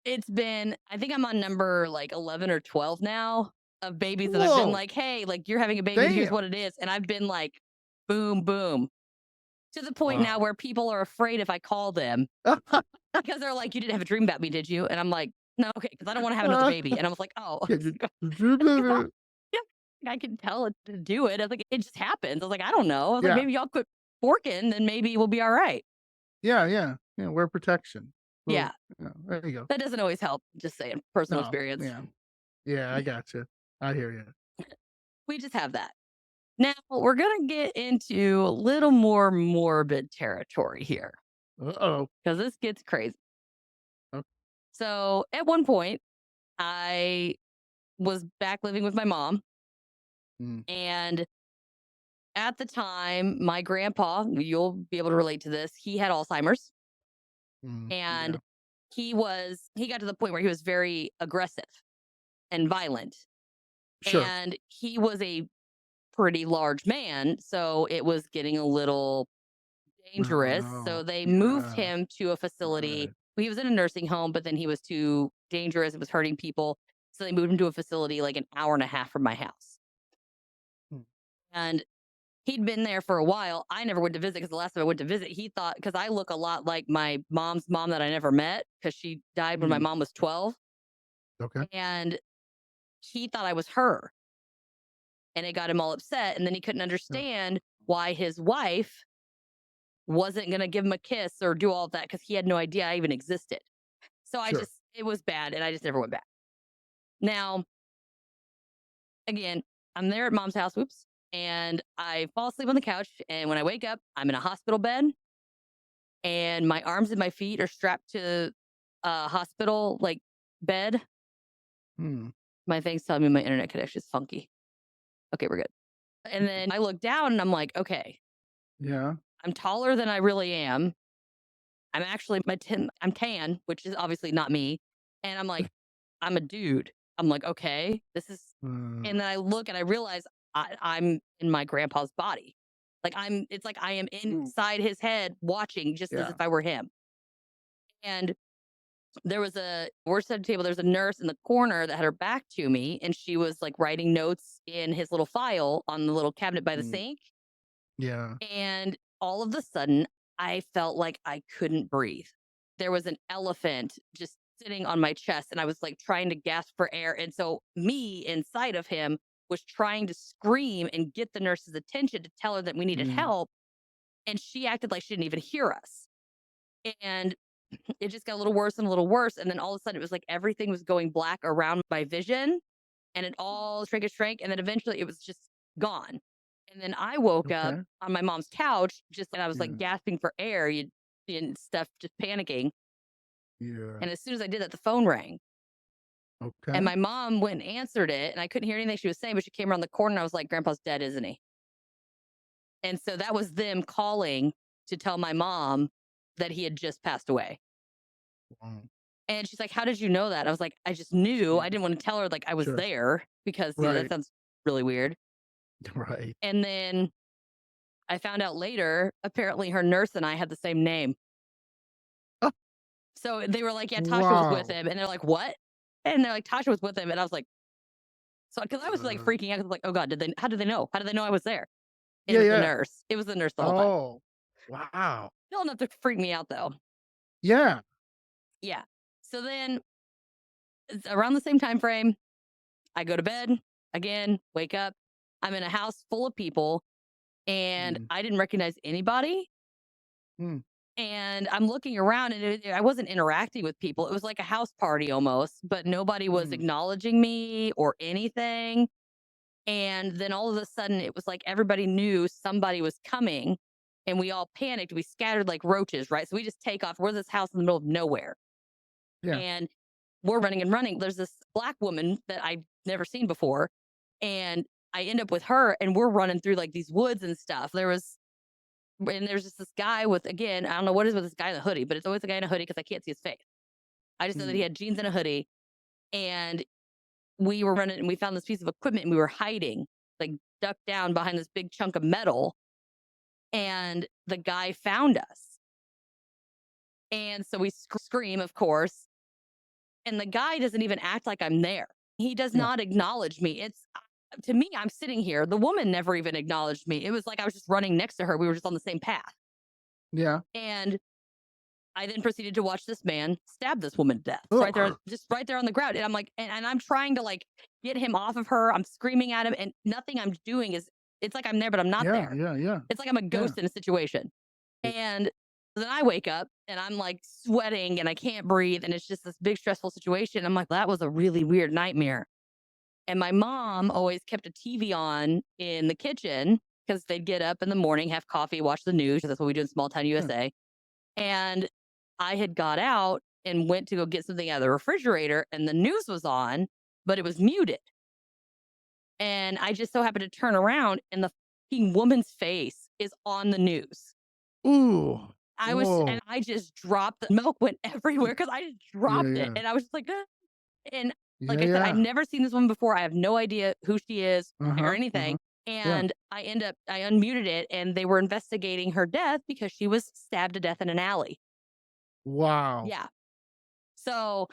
it's been, I think I'm on number like 11 or 12 now of babies that I've been Whoa. like, hey, like you're having a baby and here's Damn. what it is. And I've been like, boom, boom, to the point now Wow. where people are afraid if I call them because they're like, you didn't have a dream about me, did you? And I'm like, no, okay, because I don't want to have another baby. And I was like, oh, yeah, I can tell it to do it. I was like, it just happens. I was like, I don't know. I was like, Yeah. maybe y'all quit working, then maybe we'll be all right. Yeah. Yeah. Yeah. Wear protection. Well, Yeah, yeah, there you go. that doesn't always help. Just saying, personal No. experience. Yeah. Yeah. I got you. I hear you. We just have that. Now, we're going to get into a little more morbid territory here Uh-oh. because this gets crazy. Oh. So, at one point, I was back living with my mom, Mm. and At the time, my grandpa, you'll be able to relate to this, he had Alzheimer's Yeah. and he got to the point where he was very aggressive and violent. Sure. And he was a pretty large man, so it was getting a little Oh, dangerous. So no. they moved Yeah. him to a facility. Right. He was in a nursing home, but then he was too dangerous. It was hurting people. So they moved him to a facility like an hour and a half from my house. Mm. And he'd been there for a while. I never went to visit because the last time I went to visit, he thought, because I look a lot like my mom's mom that I never met because she died when my Mm. mom was 12. Okay. And he thought I was her. And it got him all upset. And then he couldn't Yeah. understand why his wife wasn't going to give him a kiss or do all of that because he had no idea I even existed. So Sure. it was bad. And I just never went back. Now, again, I'm there at mom's house. Whoops. And I fall asleep on the couch. And when I wake up, I'm in a hospital bed and my arms and my feet are strapped to a hospital like bed. Mm. My thing's telling me my internet connection is funky. Okay, we're good. And then I look down and I'm like, okay, Yeah. I'm taller than I really am. I'm actually I'm tan, which is obviously not me. And I'm like, I'm a dude. I'm like, okay, this is. Uh, And then I look and I realize I'm in my grandpa's body. It's like I am mm. inside his head watching just as Yeah. if I were him. And we're sitting at the table, there's a nurse in the corner that had her back to me. And she was like writing notes in his little file on the little cabinet by the Mm. sink. Yeah. And all of a sudden, I felt like I couldn't breathe. There was an elephant just sitting on my chest, and I was like trying to gasp for air. And so, me inside of him was trying to scream and get the nurse's attention to tell her that we needed Mm. help. And she acted like she didn't even hear us. And it just got a little worse and a little worse. And then all of a sudden, it was like everything was going black around my vision and it all shrank and shrank. And then eventually it was just gone. And then I woke up Okay. on my mom's couch, and I was like Yeah. gasping for air and stuff, just panicking. Yeah. And as soon as I did that, the phone rang. And Okay. my mom went and answered it. And I couldn't hear anything she was saying, but she came around the corner and I was like, Grandpa's dead, isn't he? And so that was them calling to tell my mom that he had just passed away. Wow. And she's like, how did you know that? I was like, I just knew. Mm. I didn't want to tell her like I was Sure. there because, that Right. sounds really weird. Right. And then I found out later, apparently her nurse and I had the same name. Oh, So they were like, yeah, Tasha was with wow. him. And they're like, what? And they're like, Tasha was with him. And I was like, so because I was like Uh, freaking out. I was like, oh God, how did they know? How did they know I was there? It yeah, was the yeah. nurse. It was the nurse the whole time. Oh, wow. Still enough to freak me out though. Yeah. Yeah. So then it's around the same time frame, I go to bed again, wake up. I'm in a house full of people and Mm. I didn't recognize anybody. Mm. And I'm looking around and I wasn't interacting with people. It was like a house party almost, but nobody was Mm. acknowledging me or anything. And then all of a sudden, it was like everybody knew somebody was coming and we all panicked. We scattered like roaches, right? So we just take off. We're this house in the middle of nowhere Yeah. and we're running and running. There's this black woman that I've never seen before. And I end up with her and we're running through like these woods and stuff. And there's just this guy with, again, I don't know what is with this guy in a hoodie, but it's always a guy in a hoodie because I can't see his face. I just know that he Mm. had jeans and a hoodie. And we were running and we found this piece of equipment and we were hiding, like ducked down behind this big chunk of metal. And the guy found us. And so we scream, of course. And the guy doesn't even act like I'm there. He does Yeah. not acknowledge me. To me, I'm sitting here. The woman never even acknowledged me. It was like I was just running next to her. We were just on the same path. Yeah. And I then proceeded to watch this man stab this woman to death right there, Ugh. just right there on the ground. And I'm like, and I'm trying to like get him off of her. I'm screaming at him, and nothing I'm doing it's like I'm there, but I'm not Yeah. there. Yeah. Yeah. It's like I'm a Yeah. ghost in a situation. And then I wake up and I'm like sweating and I can't breathe. And it's just this big stressful situation. I'm like, that was a really weird nightmare. And my mom always kept a TV on in the kitchen because they'd get up in the morning, have coffee, watch the news. That's what we do in small town Yeah. USA. And I had got out and went to go get something out of the refrigerator and the news was on, but it was muted. And I just so happened to turn around and the fucking woman's face is on the news. Ooh. And Whoa. I just dropped the milk went everywhere because I just Yeah, dropped it. yeah. And I was just like, "Ah." And like Yeah, I said, I've yeah. never seen this woman before. I have no idea who she is or Uh-huh, uh-huh. anything. Yeah. And I unmuted it and they were investigating her death because she was stabbed to death in an alley. Wow. Yeah. So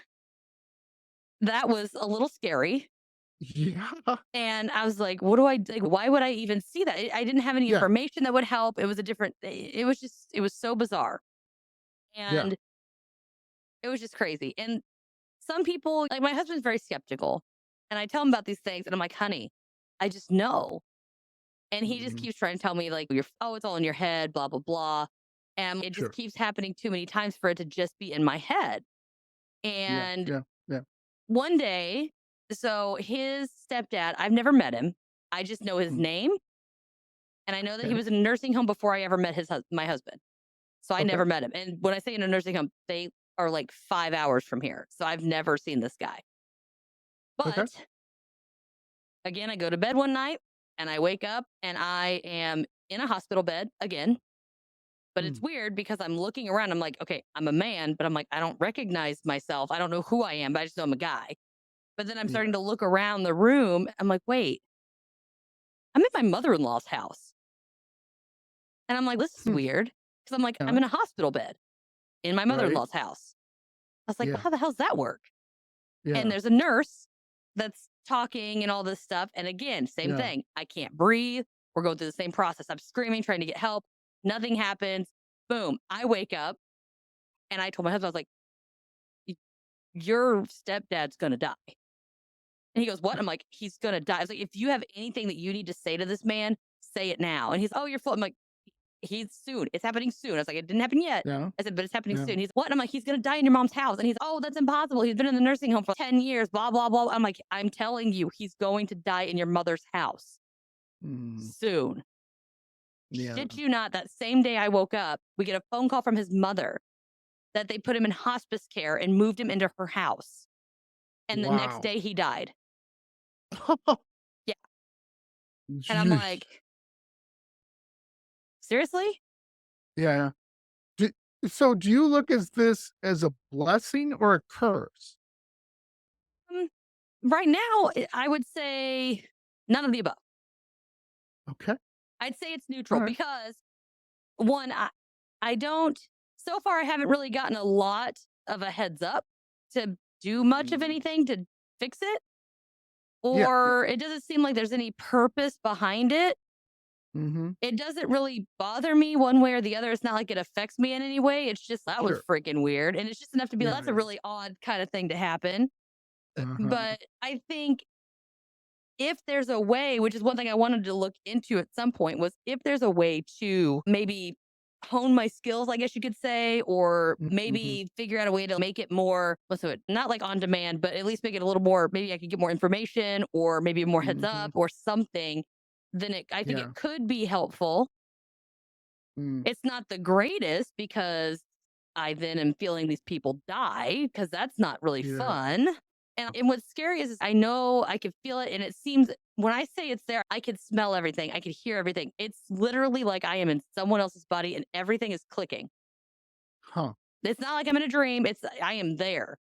that was a little scary. Yeah. And I was like, what do I like? Why would I even see that? I didn't have any Yeah, information that would help. It was a different, it was just, it was so bizarre. yeah. And it was just crazy. And some people, like my husband's very skeptical. And I tell him about these things and I'm like, honey, I just know. And he just Mhm. keeps trying to tell me, like, you're, oh, it's all in your head, blah, blah, blah. And it just Sure. keeps happening too many times for it to just be in my head. Yeah, And yeah, yeah. one day, so his stepdad, I've never met him. I just know his Mm, name. And I know that he okay, was in a nursing home before I ever met my husband. So I okay, never met him. And when I say in a nursing home, they are like 5 hours from here. So I've never seen this guy. okay. But again, I go to bed one night and I wake up and I am in a hospital bed again. But it's Mm, weird because I'm looking around. I'm like, okay, I'm a man, but I'm like, I don't recognize myself. I don't know who I am, but I just know I'm a guy. But then I'm yeah. starting to look around the room. I'm like, wait, I'm at my mother in law's house. And I'm like, this is Hmm, weird. Cause I'm like, I'm yeah, in a hospital bed in my mother in right? law's house. I was like, well, Yeah, how the hell's that work? And yeah, there's a nurse that's talking and all this stuff. And again, same yeah. thing. I can't breathe. We're going through the same process. I'm screaming, trying to get help. Nothing happens. Boom. I wake up and I told my husband, I was like, "Y- your stepdad's going to die." And he goes, what? I'm like, he's going to die. I was like, if you have anything that you need to say to this man, say it now. And he's, oh, you're full. I'm like, he's soon. It's happening soon. I was like, it didn't happen yet. Yeah, I said, but it's happening yeah. soon. He's what? And I'm like, he's gonna die in your mom's house. And he's, oh, that's impossible. He's been in the nursing home for 10 years, blah, blah, blah. I'm like, I'm telling you, he's going to die in your mother's house Mm, soon. yeah. Shit you not, that same day I woke up, we get a phone call from his mother that they put him in hospice care and moved him into her house. And the next Wow. day he died. Yeah. And I'm Jeez. like, seriously? Yeah. Do so do you look as this as a blessing or a curse? Mm, right now, I would say none of the above. Okay. I'd say it's neutral Alright. because one, I don't, so far, I haven't really gotten a lot of a heads up to do much of Mm, anything to fix it, yeah, yeah. or it doesn't seem like there's any purpose behind it. Mhm. It doesn't really bother me one way or the other. It's not like it affects me in any way. It's just that was Sure. freaking weird. And it's just enough to be like, Yeah, that's a yeah. really odd kind of thing to happen. Uh-huh. But I think if there's a way, which is one thing I wanted to look into at some point, was if there's a way to maybe hone my skills, I guess you could say, or Mhm. maybe figure out a way to make it more, what's it, not like on demand, but at least make it a little more, maybe I could get more information or maybe more heads up Mhm. or something, then I think Yeah. it could be helpful. Mm. It's not the greatest because I then am feeling these people die because that's not really Yeah. fun. And what's scary is I know I can feel it. And it seems when I say it's there, I can smell everything. I can hear everything. It's literally like I am in someone else's body and everything is clicking. Huh. It's not like I'm in a dream. It's I am there.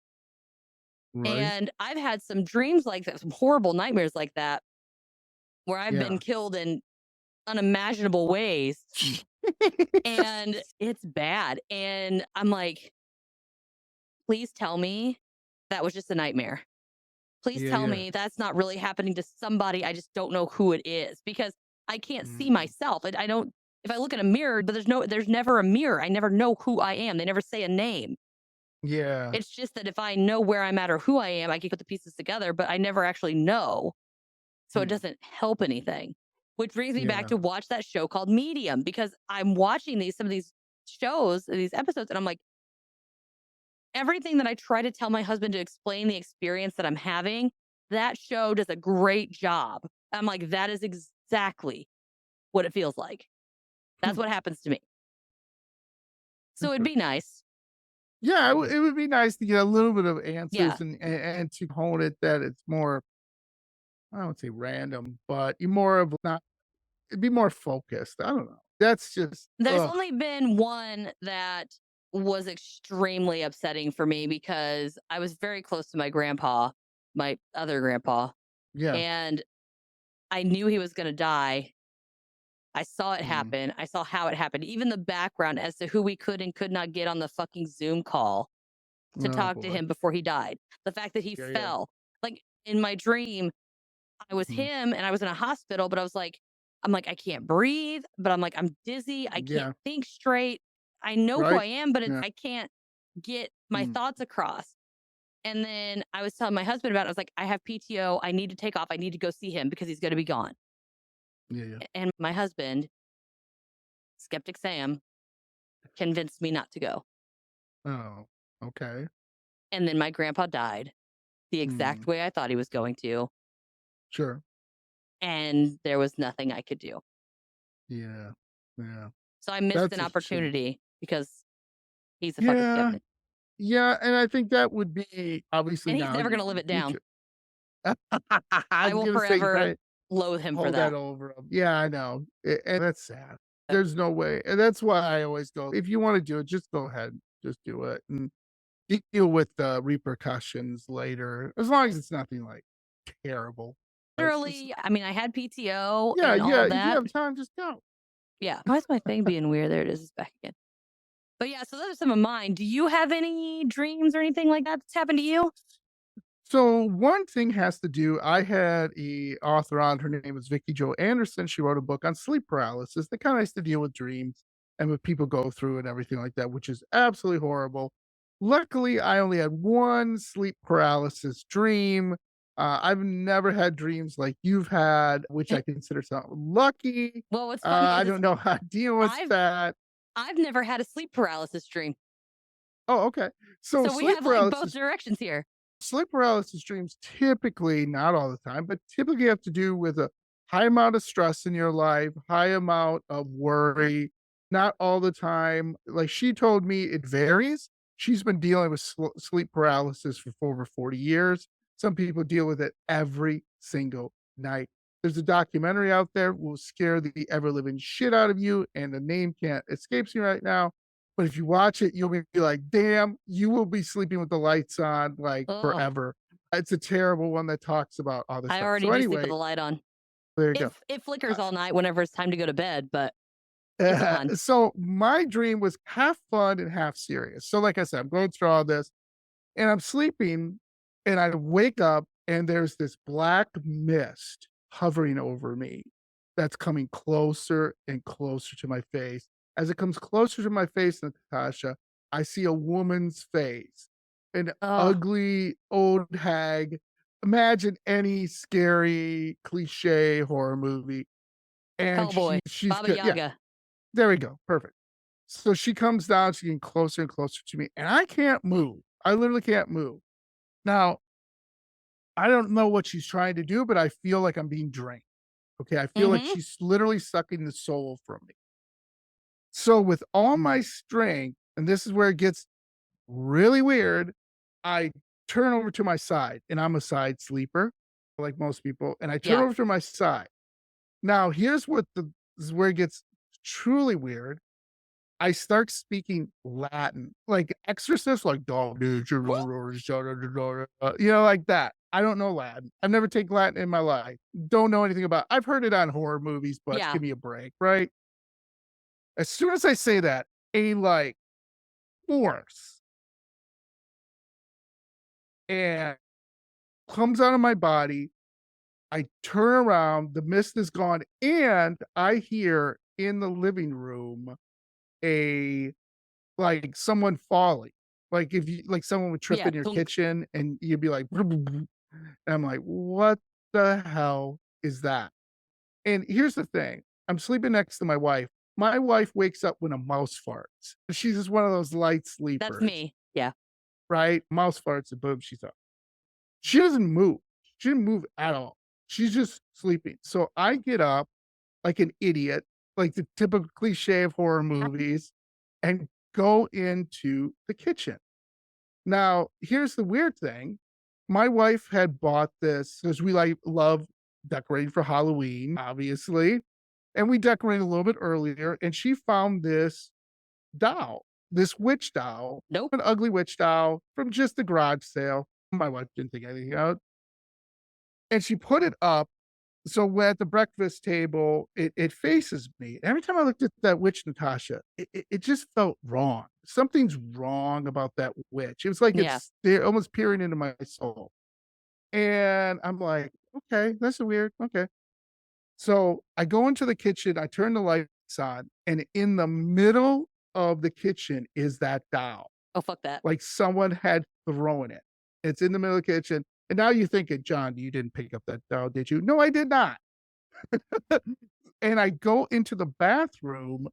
Right? And I've had some dreams like that, some horrible nightmares like that, where I've been Yeah. killed in unimaginable ways. And it's bad. And I'm like, please tell me that was just a nightmare. Please Yeah, tell yeah. me that's not really happening to somebody. I just don't know who it is because I can't see Mm. myself. I don't, if I look in a mirror, but there's never a mirror. I never know who I am. They never say a name. Yeah. It's just that if I know where I'm at or who I am, I can put the pieces together, but I never actually know. So it Mm. doesn't help anything. Which brings me back Yeah. to watch that show called Medium because I'm watching some of these shows, these episodes, and I'm like, everything that I try to tell my husband to explain the experience that I'm having, that show does a great job. I'm like, that is exactly what it feels like. Hmm. That's what happens to me. So it'd be Interesting. nice. Yeah, it would be nice to get a little bit of Yeah. answers and to hone it that it's more, I don't say random, but you more of not be more focused. I don't know. That's just, There's ugh, only been one that was extremely upsetting for me because I was very close to my grandpa, my other grandpa, yeah. and I knew he was going to die. I saw it Mm. happen. I saw how it happened. Even the background as to who we could and could not get on the fucking Zoom call to Oh talk to boy. him before he died. The fact that he Yeah, yeah. fell. Like in my dream, I was Mm. him and I was in a hospital, but I'm like, I can't breathe, but I'm like, I'm dizzy. I can't Yeah. think straight. I know who Right? I am, but Yeah. I can't get my Mm. thoughts across. And then I was telling my husband about it. I was like, I have PTO. I need to take off. I need to go see him because he's going to be gone. Yeah, yeah. And my husband, Skeptic Sam, convinced me not to go. Oh, okay. And then my grandpa died the Mm. exact way I thought he was going to. Sure. And there was nothing I could do. Yeah. Yeah. So I missed That's an a shame. opportunity because he's a fucking Yeah. skeptic. Yeah. And I think that would be obviously And he's now never in going to live the it down. future. I I was will gonna say you forever probably loathe him for hold that that. over 'em. Yeah, I know, and that's sad. There's no way, and that's why I always go, if you wanna do it, just go ahead, just do it, and you deal with the repercussions later, as long as it's nothing, like, terrible. It's just Literally, I mean, I had PTO yeah, and all yeah, of if you that. have time, just go. Yeah. Why is my thing being weird? There it is. It's back again. But yeah, so those are some of mine. Do you have any dreams or anything like that that's happened to you? So one thing has to do, I had a author on, her name was Vicky Jo Anderson. She wrote a book on sleep paralysis that kind of has to deal with dreams and what people go through and everything like that, which is absolutely horrible. Luckily, I only had one sleep paralysis dream. I've never had dreams like you've had, which I consider something lucky. Well, what's funny I is don't know how to deal with I've that. I've never had a sleep paralysis dream. Oh, okay. So So we sleep have like both paralysis directions here. sleep paralysis dreams typically, not all the time, but typically have to do with a high amount of stress in your life, high amount of worry, not all the time. Like she told me it varies. She's been dealing with sleep paralysis for over 40 years. Some people deal with it every single night. There's a documentary out there will scare the ever living shit out of you, and the name can't escapes me right now. But if you watch it, you'll be like, "Damn, you will be sleeping with the lights on, like, Oh, forever." It's a terrible one that talks about all this I stuff. already So do sleep with anyway, the light on. there you go. It Uh, flickers all night whenever it's time to go to bed, but it's on. so my dream was half fun and half serious. So like I said, I'm going through all this and I'm sleeping and I wake up and there's this black mist hovering over me that's coming closer and closer to my face. As it comes closer to my face, Natasha, I see a woman's face, an Oh, ugly old hag. Imagine any scary cliche horror movie. And Hellboy, she's Baba good. Yeah, Yaga. there we go. Perfect. So she comes down, she's getting closer and closer to me, and I can't move. I literally can't move. Now, I don't know what she's trying to do, but I feel like I'm being drained. Okay. I feel like Mm-hmm. she's literally sucking the soul from me. So, with all my strength, and this is where it gets really weird, I turn over to my side, and I'm a side sleeper, like most people, and I turn Yeah. over to my side. Now, here's what this is where it gets truly weird. I start speaking Latin, like exorcists, like like that. I don't know Latin. I've never taken Latin in my life. Don't know anything about. I've heard it on horror movies, but Yeah. give me a break, right? As soon as I say that, a like force and comes out of my body. I turn around, the mist is gone, and I hear in the living room a like someone falling. Like if you like someone would trip Yeah. in your Clunk. kitchen and you'd be like, and I'm like, what the hell is that? And here's the thing. I'm sleeping next to my wife. My wife wakes up when a mouse farts. She's just one of those light That's sleepers, me. Yeah. right? Mouse farts and boom, she's up. She doesn't move. She didn't move at all. She's just sleeping. So I get up like an idiot, like the typical cliche of horror movies, and go into the kitchen. Now, here's the weird thing. My wife had bought this because we like love decorating for Halloween, obviously. and we decorated a little bit earlier, and she found this doll, this witch doll, Nope. an ugly witch doll from just a garage sale. My wife didn't think anything of it, and she put it up. So we're at the breakfast table, it faces me. Every time I looked at that witch, Natasha, it just felt wrong. Something's wrong about that witch. It was like Yeah. they're almost peering into my soul. And I'm like, okay, that's weird. Okay. So I go into the kitchen, I turn the lights on, and in the middle of the kitchen is that doll. Oh, fuck that. Like someone had thrown it. It's in the middle of the kitchen. And now you're thinking, John, you didn't pick up that doll, did you? No, I did not. And I go into the bathroom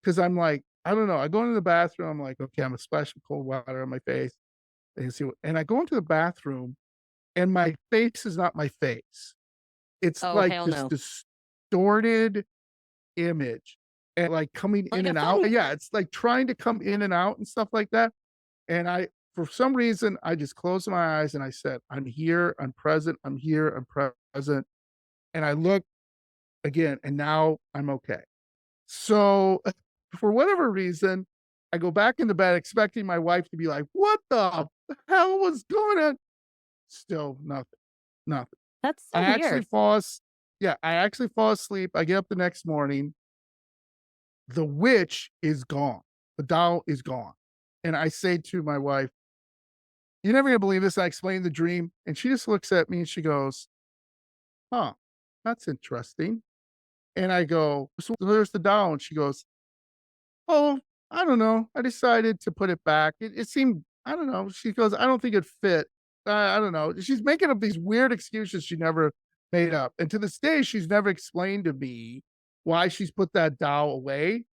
because I'm like, I don't know. I go into the bathroom. I'm like, okay, I'm a splash of cold water on my face. And I go into the bathroom and my face is not my face. It's Oh, like hell this no. distorted image and like coming Like in a and out. phone. Yeah, it's like trying to come in and out and stuff like that. And for some reason, I just closed my eyes and I said, I'm here, I'm present, I'm here, I'm present. And I look again, and now I'm okay. So for whatever reason, I go back into bed expecting my wife to be like, what the hell was going on? Still nothing, nothing. That's I so actually weird. yeah, I actually fall asleep. I get up the next morning. The witch is gone. The doll is gone. And I say to my wife, you're never gonna believe this. I explained the dream. And she just looks at me and she goes, huh, that's interesting. And I go, so where's the doll? And she goes, oh, I don't know. I decided to put it back. It seemed, I don't know. She goes, I don't think it fit. I don't know. She's making up these weird excuses she never made up. And to this day, she's never explained to me why she's put that doll away.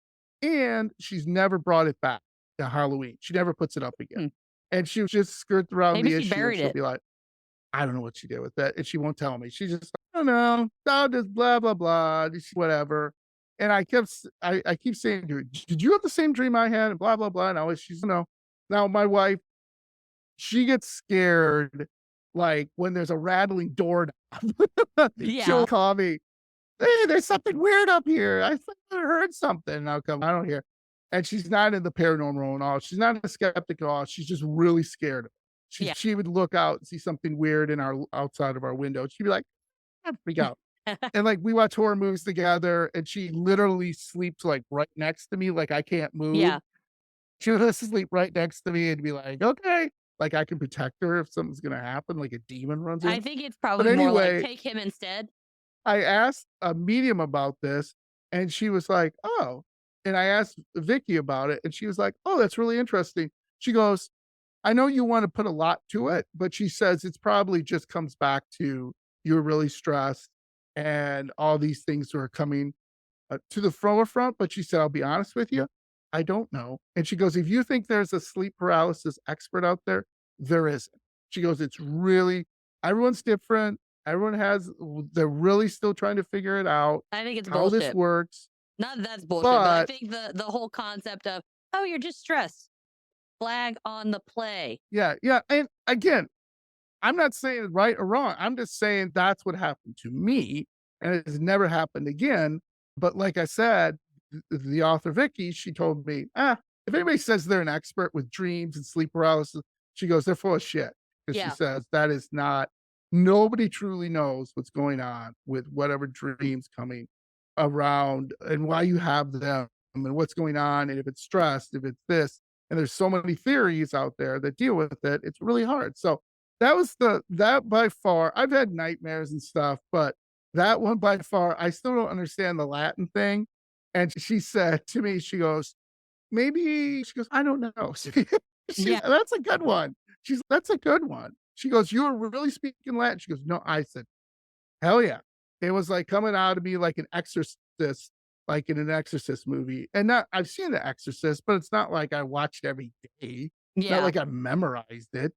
And she's never brought it back to Halloween. She never puts it up again. Hmm. And she'll just skirt around Maybe the she issue and buried she'll it. be like, I don't know what she did with that, and she won't tell me. She just, I don't know, doll just blah blah blah, whatever. And I keep saying to her, "Did you have the same dream I had?" And blah blah blah. And always she's no. Now my wife, she gets scared, like when there's a rattling door. Yeah. She'll call me. Hey, there's something weird up here. I thought I heard something. And I'll come. I don't hear. And she's not in the paranormal at all. She's not a skeptic at all. She's just really scared of it. Yeah. She would look out and see something weird in our outside of our window. She'd be like, "Ah," freak out. And like we watch horror movies together, and she literally sleeps like right next to me, like I can't move. Yeah. She would just sleep right next to me and be like, okay, like I can protect her if something's gonna happen, like a demon runs I in. think it's But probably more like anyway, take him instead. I asked a medium about this, and she was like, "Oh." And I asked Vicky about it, and she was like, "Oh, that's really interesting." She goes, "I know you want to put a lot to it, but she says it's probably just comes back to you're really stressed and all these things are coming to the forefront." But she said, "I'll be honest with you, I don't know." And she goes, "If you think there's a sleep paralysis expert out there, there isn't." She goes, "It's really everyone's different. Everyone has they're really still trying to figure it out I think it's how this bullshit. works." Not that that's bullshit, but I But think the whole concept of, oh, you're just stressed. Flag on the play. yeah, yeah. And again, I'm not saying right or wrong. I'm just saying that's what happened to me, and it has never happened again. But like I said, the author Vicky, she told me, if anybody says they're an expert with dreams and sleep paralysis, she goes, they're full of shit. Because she Yeah. says that is not, nobody truly knows what's going on with whatever dreams coming around and why you have them and what's going on. And if it's stressed, if it's this, and there's so many theories out there that deal with it, it's really hard. So that by far, I've had nightmares and stuff, but that one by far, I still don't understand the Latin thing. And she said to me, she goes, maybe she goes, I don't know. Yeah. That's a good one. That's a good one. She goes, you were really speaking Latin. She goes, no, I said, hell yeah. It was like coming out of me like an exorcist, like in an exorcist movie. And not I've seen The Exorcist, but it's not like I watched every day. Not Yeah. like I memorized it.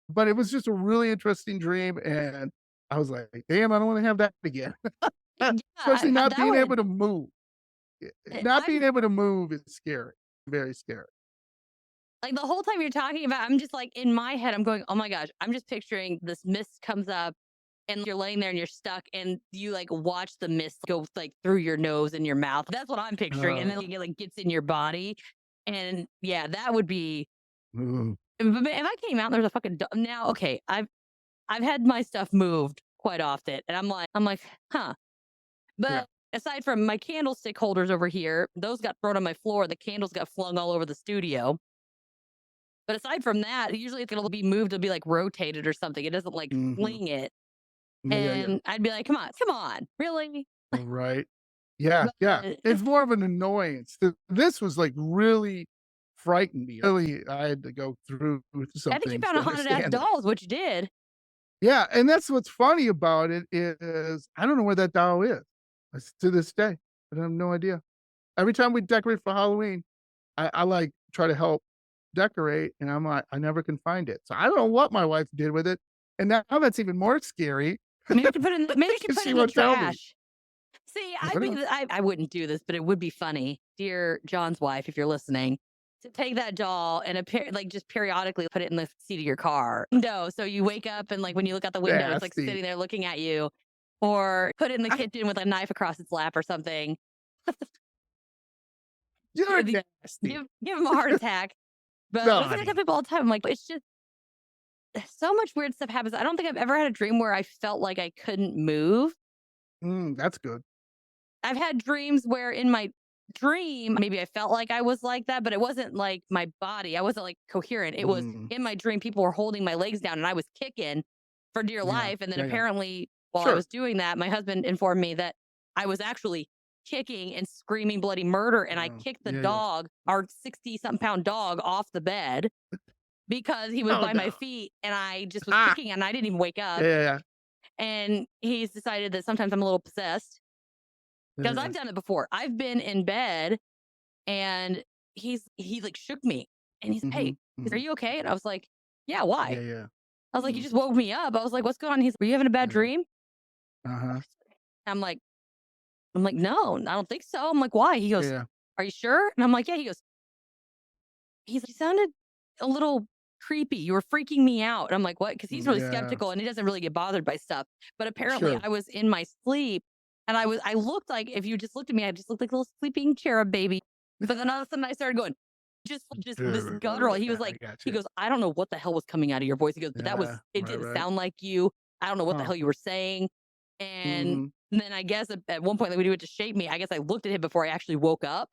But it was just a really interesting dream, and I was like, "Damn, I don't wanna have that again." Yeah. Especially not That being able would, to move. Not being I'm able to move is scary, very scary. like the whole time you're talking about, I'm just like in my head, I'm going, oh my gosh, I'm just picturing this mist comes up and you're laying there and you're stuck and you like watch the mist go like through your nose and your mouth. That's what I'm picturing. And then Oh, it like gets in your body. And yeah, that would be. ooh, If I came out and there's a fucking now, okay, I've had my stuff moved quite often, and I'm like, huh. yeah. But aside from my candlestick holders over here, those got thrown on my floor. The candles got flung all over the studio. But aside from that, usually it's gonna be moved, it'll be like rotated or something. It doesn't like Mhm. fling it. Yeah, yeah, yeah. And I'd be like, come on, really? Right. Yeah, yeah. But It's more of an annoyance. This was, like, really frightened me. Really, I had to go through some I think you things found to a haunted ass understand it. doll, is what you did. Yeah, and that's what's funny about it is I don't know where that doll is. To this day, I have no idea. Every time we decorate for Halloween, like, try to help decorate, and I'm like, I never can find it. So I don't know what my wife did with it, and now that's even more scary Maybe you should because put it she in the won't tell me. trash. See, I I don't mean, know. I wouldn't do this, but it would be funny, dear John's wife, if you're listening, to take that doll and like just periodically put it in the seat of your car. No, so you wake up and like when you look out the window, it's like Nasty. sitting there looking at you, or put it in the kitchen with a knife across its lap or something. You're Give nasty. give him a heart attack. But No, that's what I tell honey. people all the time. I'm like, it's just so much weird stuff happens. I don't think I've ever had a dream where I felt like I couldn't move. That's good. I've had dreams where in my dream, maybe I felt like I was like that, but it wasn't like my body. I wasn't like coherent. It was Mm, in my dream, people were holding my legs down and I was kicking for dear yeah, life. And then yeah, yeah. apparently, while I Sure. was doing that, my husband informed me that I was actually kicking and screaming bloody murder. And I kicked the Yeah, yeah. dog, our 60 something pound dog, off the bed because he was Oh, by my no. feet and I just was Ah, kicking and I didn't even wake yeah, up. yeah, yeah. And he's decided that sometimes I'm a little possessed Yeah, because yeah. I've done it before. I've been in bed and he like shook me and he's, "Hey, Mhm, are mhm. you okay?" And I was like, "Yeah, why?" Yeah, yeah. I was like, "You Mm, just woke me up." I was like, "What's going on?" He's, "Were you having a bad yeah. dream?" Uh-huh. I'm like, "No, I don't think so." I'm like, "Why?" He goes, Yeah. "Are you sure?" And I'm like, "Yeah." He's like, "You sounded a little creepy. You were freaking me out." And I'm like, "What?" Because he's really Yeah. skeptical and he doesn't really get bothered by stuff. But apparently Sure. I was in my sleep and I looked like, if you just looked at me, I just looked like a little sleeping cherub baby. But then all of a sudden I started going, just this guttural. He was Yeah, I like, got he you. goes, "I don't know what the hell was coming out of your voice." He goes, "But Yeah. it Right, didn't right. sound like you. I don't know what the Huh. hell you were saying." And Mhm. then I guess at one point, like, when he went to shape me, I guess I looked at him before I actually woke up.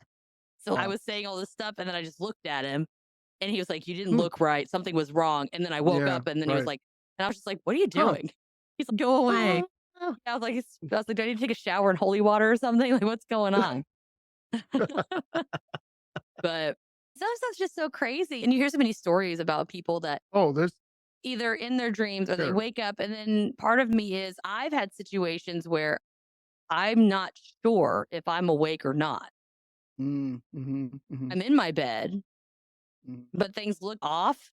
So I Huh. was saying all this stuff and then I just looked at him and he was like, "You didn't Hmm. look right. Something was wrong." And then I woke Yeah, up and then he was right. like, and I was just like, "What are you Huh. doing?" He's like, "Go away." Oh. I was like, "Do I need to take a shower in holy water or something? Like, what's going on?" But some stuff's just so crazy. And you hear so many stories about people that Oh, there's either in their dreams or they sure. wake up. And then part of me is I've had situations where I'm not sure if I'm awake or not. Mhm, mhm, I'm in my bed, mhm. but things look off.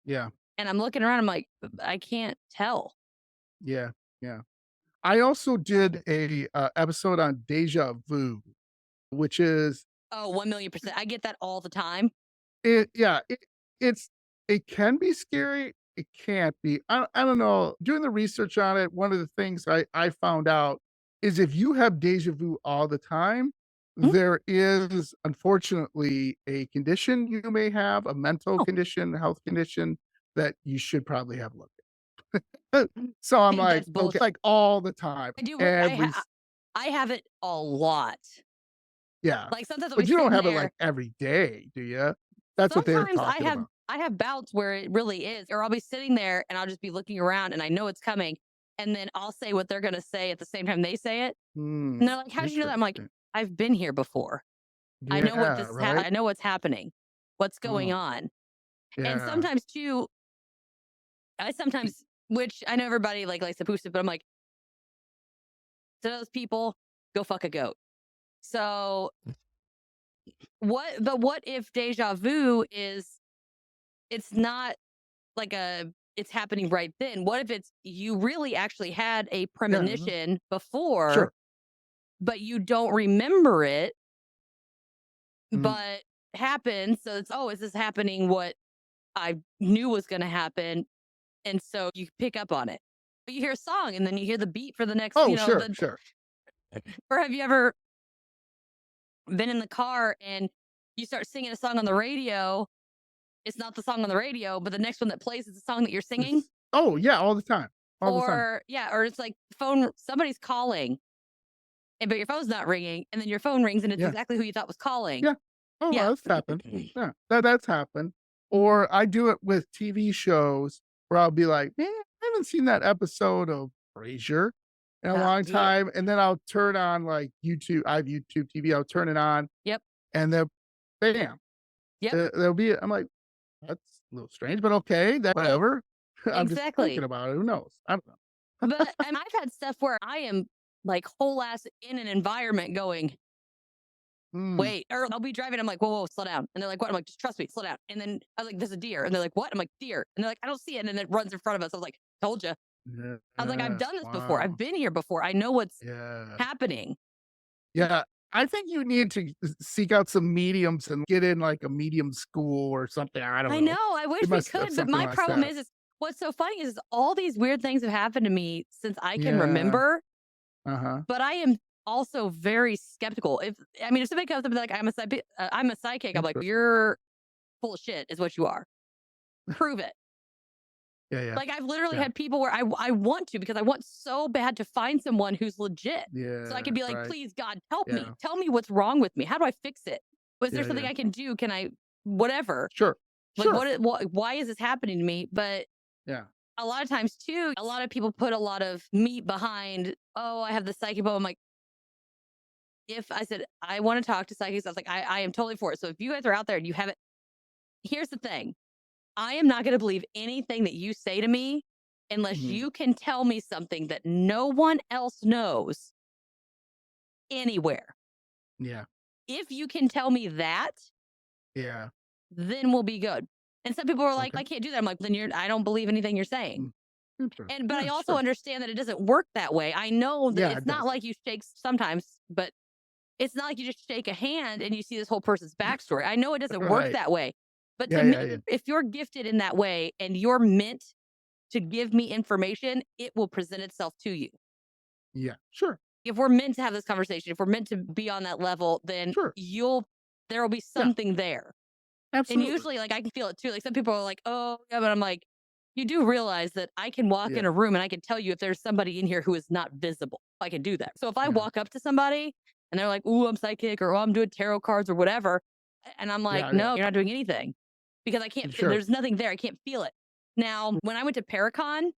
Yeah, And I'm looking around, I'm like, I can't tell. yeah, yeah. I also did a, episode on déjà vu, which is Oh, 1,000,000%. I get that all the time. yeah, it's it can be scary, it can't be. I don't know. Doing the research on it, one of the things I found out is if you have déjà vu all the time, Mm. there is unfortunately a condition you may have, a mental Oh, condition, health condition that you should probably have looked at. So I'm like, that's okay, bullshit. like all the time, I do. every s I have it a lot. yeah. Like sometimes I'll be But you don't sitting have it there. like every day, do you? That's what they're Sometimes talking about. I have bouts where it really is, or I'll be sitting there and I'll just be looking around and I know it's coming, and then I'll say what they're gonna say at the same time they say it, Hmm, and they're like, "How did you know that?" I'm like, interesting. "I've been here before. I know what Yeah, this is. right? I know what's happening. What's going Oh, on?" And yeah. sometimes too, I sometimes, which I know everybody like likes to boost it, but I'm like, to those people, go fuck a goat. So what if deja vu is, it's not like it's happening right then? What if it's you really actually had a Yeah, mhm, premonition before, sure. but you don't remember it, Mhm, but happened. So it's, oh, is this happening what I knew was gonna happen? And so you pick up on it. But you hear a song and then you hear the beat for the next, Oh, sure, sure. or have you ever been in the car and you start singing a song on the radio? It's not the song on the radio, but the next one that plays is the song that you're singing. Oh, yeah, all the time. All the time. Or yeah, or it's like somebody's calling, but your phone's not ringing, and then your phone rings and it's Yeah. exactly who you thought was calling. Yeah. Oh, Yeah. well, that's happened. Yeah, that's happened. Or I do it with TV shows where I'll be like, man, I haven't seen that episode of Frasier in a long Yeah. time. And then I'll turn on like YouTube. I have YouTube TV. I'll turn it on. Yep. And then bam. Yep. There'll be, I'm like, that's a little strange, but okay. That whatever. I'm just Exactly. thinking about it. Who knows? I don't know. But I've had stuff where I am like whole ass in an environment going, Mm, wait, or I'll be driving. I'm like, whoa, slow down. And they're like, what? I'm like, just trust me, slow down. And then I was like, there's a deer. And they're like, what? I'm like, deer. And they're like, I don't see it. And then it runs in front of us. I was like, told you. I was like, I've yeah. done this before. Wow. I've been here before. I know what's Yeah. happening. Yeah, I think you need to seek out some mediums and get in like a medium school or something. I don't I know. know. I wish It we must have could, but something my like problem that. is what's so funny is all these weird things have happened to me since I can Yeah. remember. Uh-huh. But I am also very skeptical. If somebody comes up and be like, I'm a psychic, I'm like, Interesting. you're full of shit, is what you are. Prove it. Yeah, yeah. Like I've literally Yeah. had people where I want to because I want so bad to find someone who's legit. So I Yeah, can be like, right. please God, help me. Yeah. Tell me what's wrong with me. How do I fix it? Was there Yeah, something yeah. I can do? Can I whatever? Sure. Like Sure. why is this happening to me? But Yeah. a lot of times too, a lot of people put a lot of meat behind, oh, I have the psychic bone. I'm like, if I said I want to talk to psychics, I was like, I am totally for it. So if you guys are out there and you haven't, here's the thing. I am not going to believe anything that you say to me unless Mhm. you can tell me something that no one else knows anywhere. Yeah. If you can tell me that, Yeah. then we'll be good. And some people are like, Okay. I can't do that. I'm like, then I don't believe anything you're saying. Mm. Interesting. But I Yeah, also sure. understand that it doesn't work that way. I know that Yeah, it's it not does. like you shake sometimes, but it's not like you just shake a hand and you see this whole person's backstory. I know it doesn't work Right. that way. But Yeah, to me, yeah, yeah. if you're gifted in that way and you're meant to give me information, it will present itself to you. Yeah. Sure. If we're meant to have this conversation, if we're meant to be on that level, then Sure. there will be Yeah. something there. And Absolutely. usually, like, I can feel it too. Like, some people are like, oh, yeah, but I'm like, you do realize that I can walk in Yeah. a room and I can tell you if there's somebody in here who is not visible. I can do that. So if I Yeah. walk up to somebody and they're like, ooh, I'm psychic or oh, I'm doing tarot cards or whatever, and I'm like, Yeah, no, yeah. you're not doing anything because I can't, Sure. there's nothing there. I can't feel it. Now, when I went to Paracon,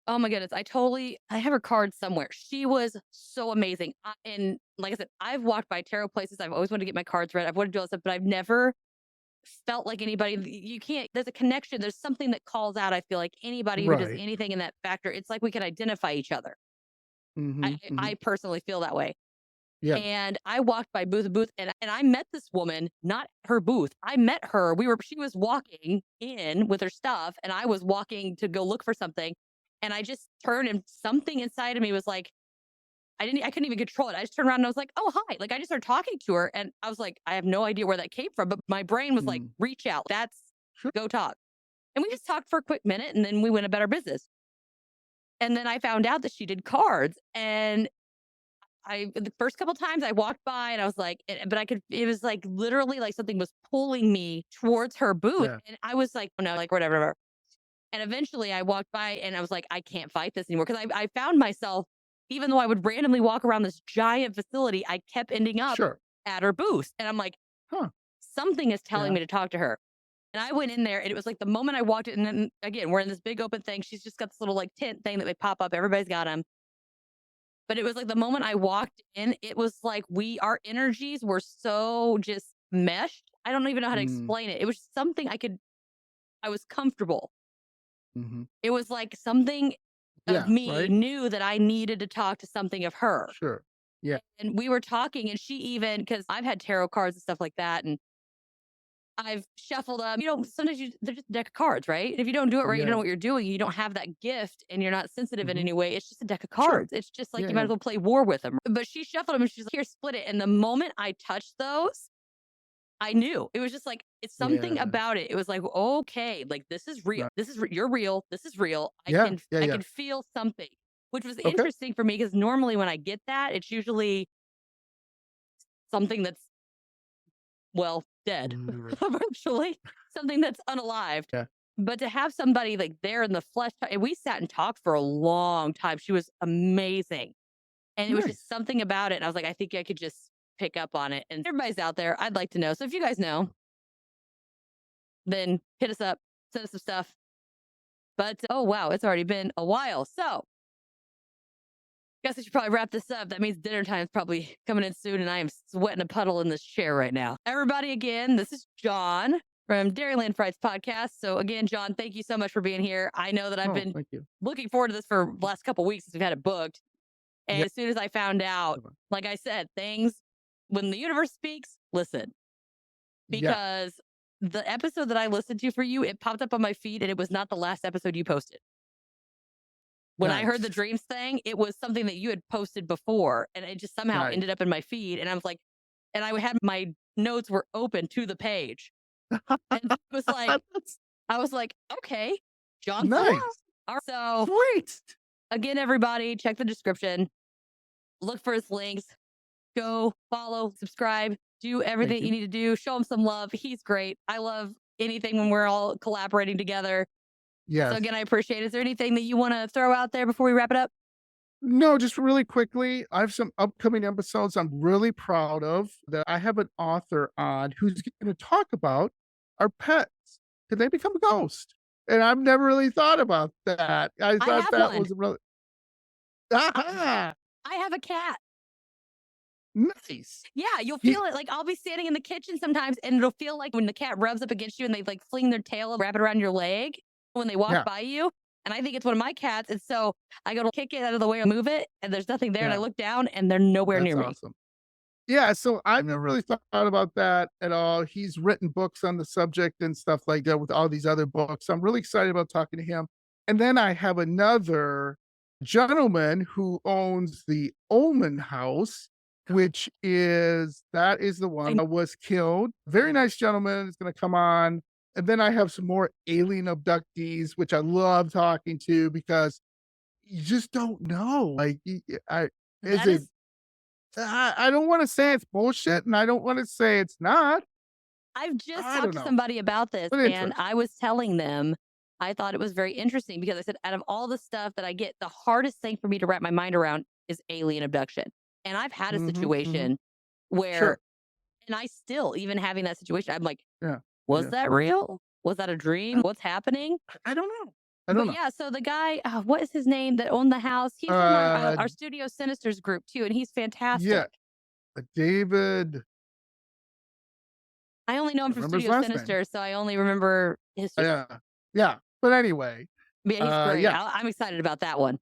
oh my goodness, I have her card somewhere. She was so amazing. And like I said, I've walked by tarot places. I've always wanted to get my cards read. I've wanted to do all this stuff, but I've never felt like anybody. You can't. There's a connection. There's something that calls out. I feel like anybody who does Right. anything in that factor, it's like we can identify each other. Mm-hmm. I personally feel that way. Yeah. And I walked by booth to booth, and I met this woman, not her booth. I met her. She was walking in with her stuff, and I was walking to go look for something. And I just turned, and something inside of me was like, I couldn't even control it. I just turned around and I was like, oh, hi. Like, I just started talking to her, and I was like, I have no idea where that came from, but my brain was like, Mm. reach out. Sure. Go talk. And we just talked for a quick minute, and then we went about our business. And then I found out that she did cards, and the first couple times I walked by and I was like, it was like literally like something was pulling me towards her booth. Yeah. And I was like, oh no, like whatever. And eventually I walked by and I was like, I can't fight this anymore. Cause I found myself, even though I would randomly walk around this giant facility, I kept ending up Sure. at her booth. And I'm like, Huh. something is telling Yeah. me to talk to her. And I went in there and it was like the moment I walked in, and then again, we're in this big open thing. She's just got this little like tent thing that they pop up. Everybody's got them. But it was like the moment I walked in, it was like our energies were so just meshed. I don't even know how to Mm. explain it. It was something I was comfortable. Mm-hmm. It was like something Yeah. of me Right. knew that I needed to talk to something of her. Sure. Yeah. And we were talking, and she even, because I've had tarot cards and stuff like that, and I've shuffled them. Sometimes they're just a deck of cards, right? And if you don't do it right, you don't know Yeah. what you're doing. You don't have that gift and you're not sensitive in Mhm. any way. It's just a deck of Sure. cards. It's just like Yeah, you might yeah. as well play war with them. But she shuffled them and she's like, here, split it. And the moment I touched those, I knew. It was just like, it's something Yeah. about it. It was like, okay, like this is real. Right. This is you're real. This is real. Yeah. Yeah. I Yeah. can feel something, which was Okay. interesting for me because normally when I get that, it's usually something that's well dead, Mm, virtually something that's unalived. yeah. But to have somebody like there in the flesh, and we sat and talked for a long time. She was amazing. And it was just Nice. something about it. And I was like, I think I could just pick up on it. And everybody's out there. I'd like to know. So if you guys know, then hit us up, send us some stuff. But oh, wow, it's already been a while. So guess I should probably wrap this up. That means dinner time is probably coming in soon. And I am sweating a puddle in this chair right now. Everybody, again, this is John from Dairyland Frights Podcast. So again, John, thank you so much for being here. I know that I've Oh, been thank you. looking forward to this for the last couple weeks since we've had it booked. And Yeah. as soon as I found out, like I said, things when the universe speaks, listen, Yeah. because the episode that I listened to for you, it popped up on my feed and it was not the last episode you posted. When I heard the Nice. dreams thing, it was something that you had posted before and it just somehow Nice. ended up in my feed. And I was like, and I had my notes were open to the page. And it was like, That's I was like, okay, John's the one. nice. All right. So Sweet. again, everybody, check the description, look for his links, go follow, subscribe, do everything Thank you you. need to do. Show him some love. He's great. I love anything when we're all collaborating together. So Yes. again, I appreciate it. Is there anything that you want to throw out there before we wrap it up? No, just really quickly, I have some upcoming episodes I'm really proud of that I have an author on who's going to talk about our pets. Can they become a ghost? And I've never really thought about that. I I thought have that one. was really aha, I have a cat. nice. Yeah, you'll Ye- feel it. Like I'll be standing in the kitchen sometimes and it'll feel like when the cat rubs up against you and they like fling their tail and wrap it around your leg when they walk Yeah, by you. And I think it's one of my cats. And so I go to kick it out of the way or move it and there's nothing there. And I yeah, look down and they're nowhere that's near me. awesome. Yeah, so I've never really thought about that at all. He's written books on the subject and stuff like that with all these other books. I'm really excited about talking to him. And then I have another gentleman who owns the Omen House, which is that is the one I, that was killed. Very nice gentleman is going to come on. And then I have some more alien abductees, which I love talking to because you just don't know. Like, is that it is I don't wanna say it's bullshit, and I don't wanna say it's not. I've just I talked don't to know, somebody about this but and interesting. I was telling them I thought it was very interesting because I said, out of all the stuff that I get, the hardest thing for me to wrap my mind around is alien abduction. And I've had a Mhm, mhm. situation where, Sure. and I still, even having that situation, I'm like, Yeah, was yeah. that real? Was that a dream? What's happening? I don't know. I don't But know. yeah, so the guy, what is his name that owned the house? He's in Uh, our Studio Sinisters group too, and he's yeah, fantastic. David I only know him can't from remember his Studio last name. Sinister, so I only remember his. Yeah, yeah, but anyway, But yeah, he's great. yeah, I'm excited about that one.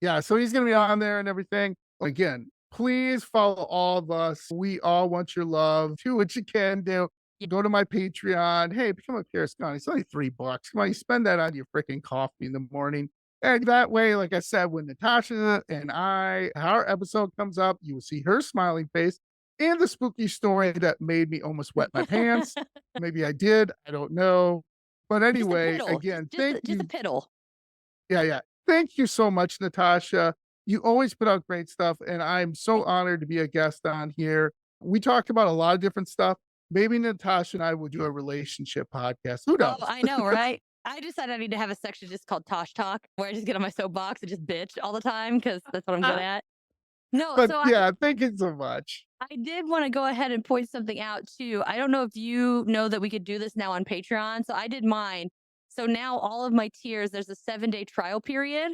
yeah, so he's gonna be on there and everything. Again, please follow all of us. We all want your love. Do what you can do. Yeah. Go to my Patreon. Hey, become a correspondent. It's only $3. Come on, you spend that on your freaking coffee in the morning. And that way, like I said, when Natasha and our episode comes up, you will see her smiling face and the spooky story that made me almost wet my pants. Maybe I did. I don't know. But Just a anyway, piddle. again, Just thank just a you. piddle. Yeah, yeah. Thank you so much, Natasha. You always put out great stuff, and I'm so honored to be a guest on here. We talked about a lot of different stuff. Maybe Natasha and I will do a relationship podcast. Who Oh, knows? I know, right? I decided I need to have a section just called Tash Talk, where I just get on my soapbox and just bitch all the time because that's what I'm good at. No, But so yeah, thank you so much. I did want to go ahead and point something out too. I don't know if you know that we could do this now on Patreon. So I did mine. So now all of my tiers, there's a 7-day trial period.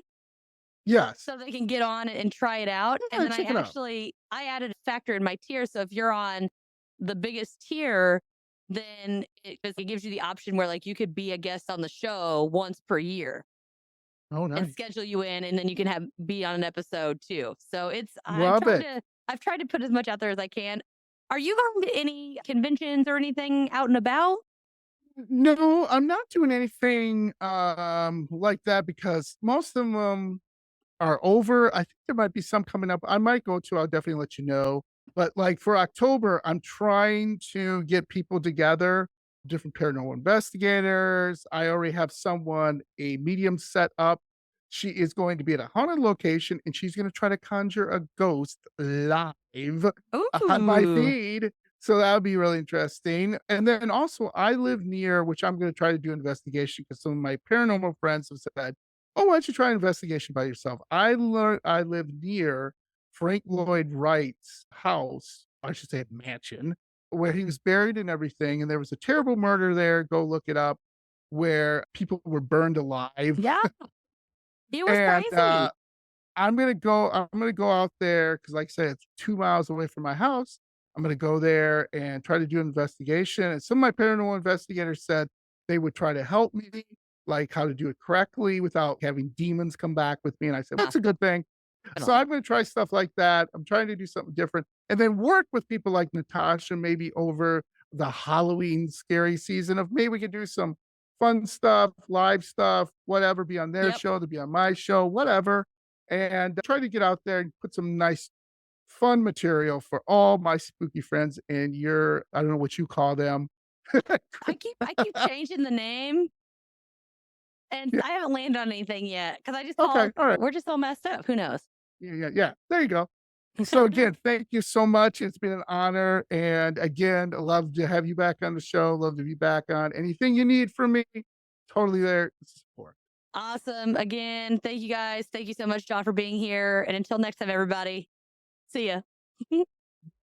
Yes. So they can get on it and try it out. And Yeah, then check it out. I added a factor in my tier. So if you're on the biggest tier, then it gives you the option where like you could be a guest on the show once per year Oh, and nice. schedule you in, and then you can be on an episode too. So Love it. I've tried to put as much out there as I can. Are you going to any conventions or anything out and about? No, I'm not doing anything like that because most of them are over. I think there might be some coming up. I might go to. I'll definitely let you know. But like for October, I'm trying to get people together, different paranormal investigators. I already have someone, a medium set up. She is going to be at a haunted location and she's going to try to conjure a ghost live on my Ooh. feed. So that would be really interesting. And then also, I live near, which I'm going to try to do investigation because some of my paranormal friends have said, "Oh, why don't you try investigation by yourself?" I live near Frank Lloyd Wright's house, I should say mansion, where he was buried and everything. And there was a terrible murder there. Go look it up, where people were burned alive. Yeah. It was And crazy. I'm gonna go out there because, like I said, it's 2 miles away from my house. I'm gonna go there and try to do an investigation. And some of my paranormal investigators said they would try to help me, like how to do it correctly without having demons come back with me. And I said, Huh, that's a good thing. So definitely. I'm gonna try stuff like that. I'm trying to do something different and then work with people like Natasha, maybe over the Halloween scary season of maybe we could do some fun stuff, live stuff, whatever, be on their Yep. show, to be on my show, whatever, and try to get out there and put some nice fun material for all my spooky friends and your I don't know what you call them. I keep changing the name and Yeah, I haven't landed on anything yet because I just okay, call all right. we're just all messed up. Who knows? Yeah, yeah, yeah. There you go. So again, thank you so much. It's been an honor. And again, I love to have you back on the show. Love to be back on. Anything you need from me, totally there to support. Awesome. Again, thank you guys. Thank you so much, John, for being here. And until next time, everybody, see ya.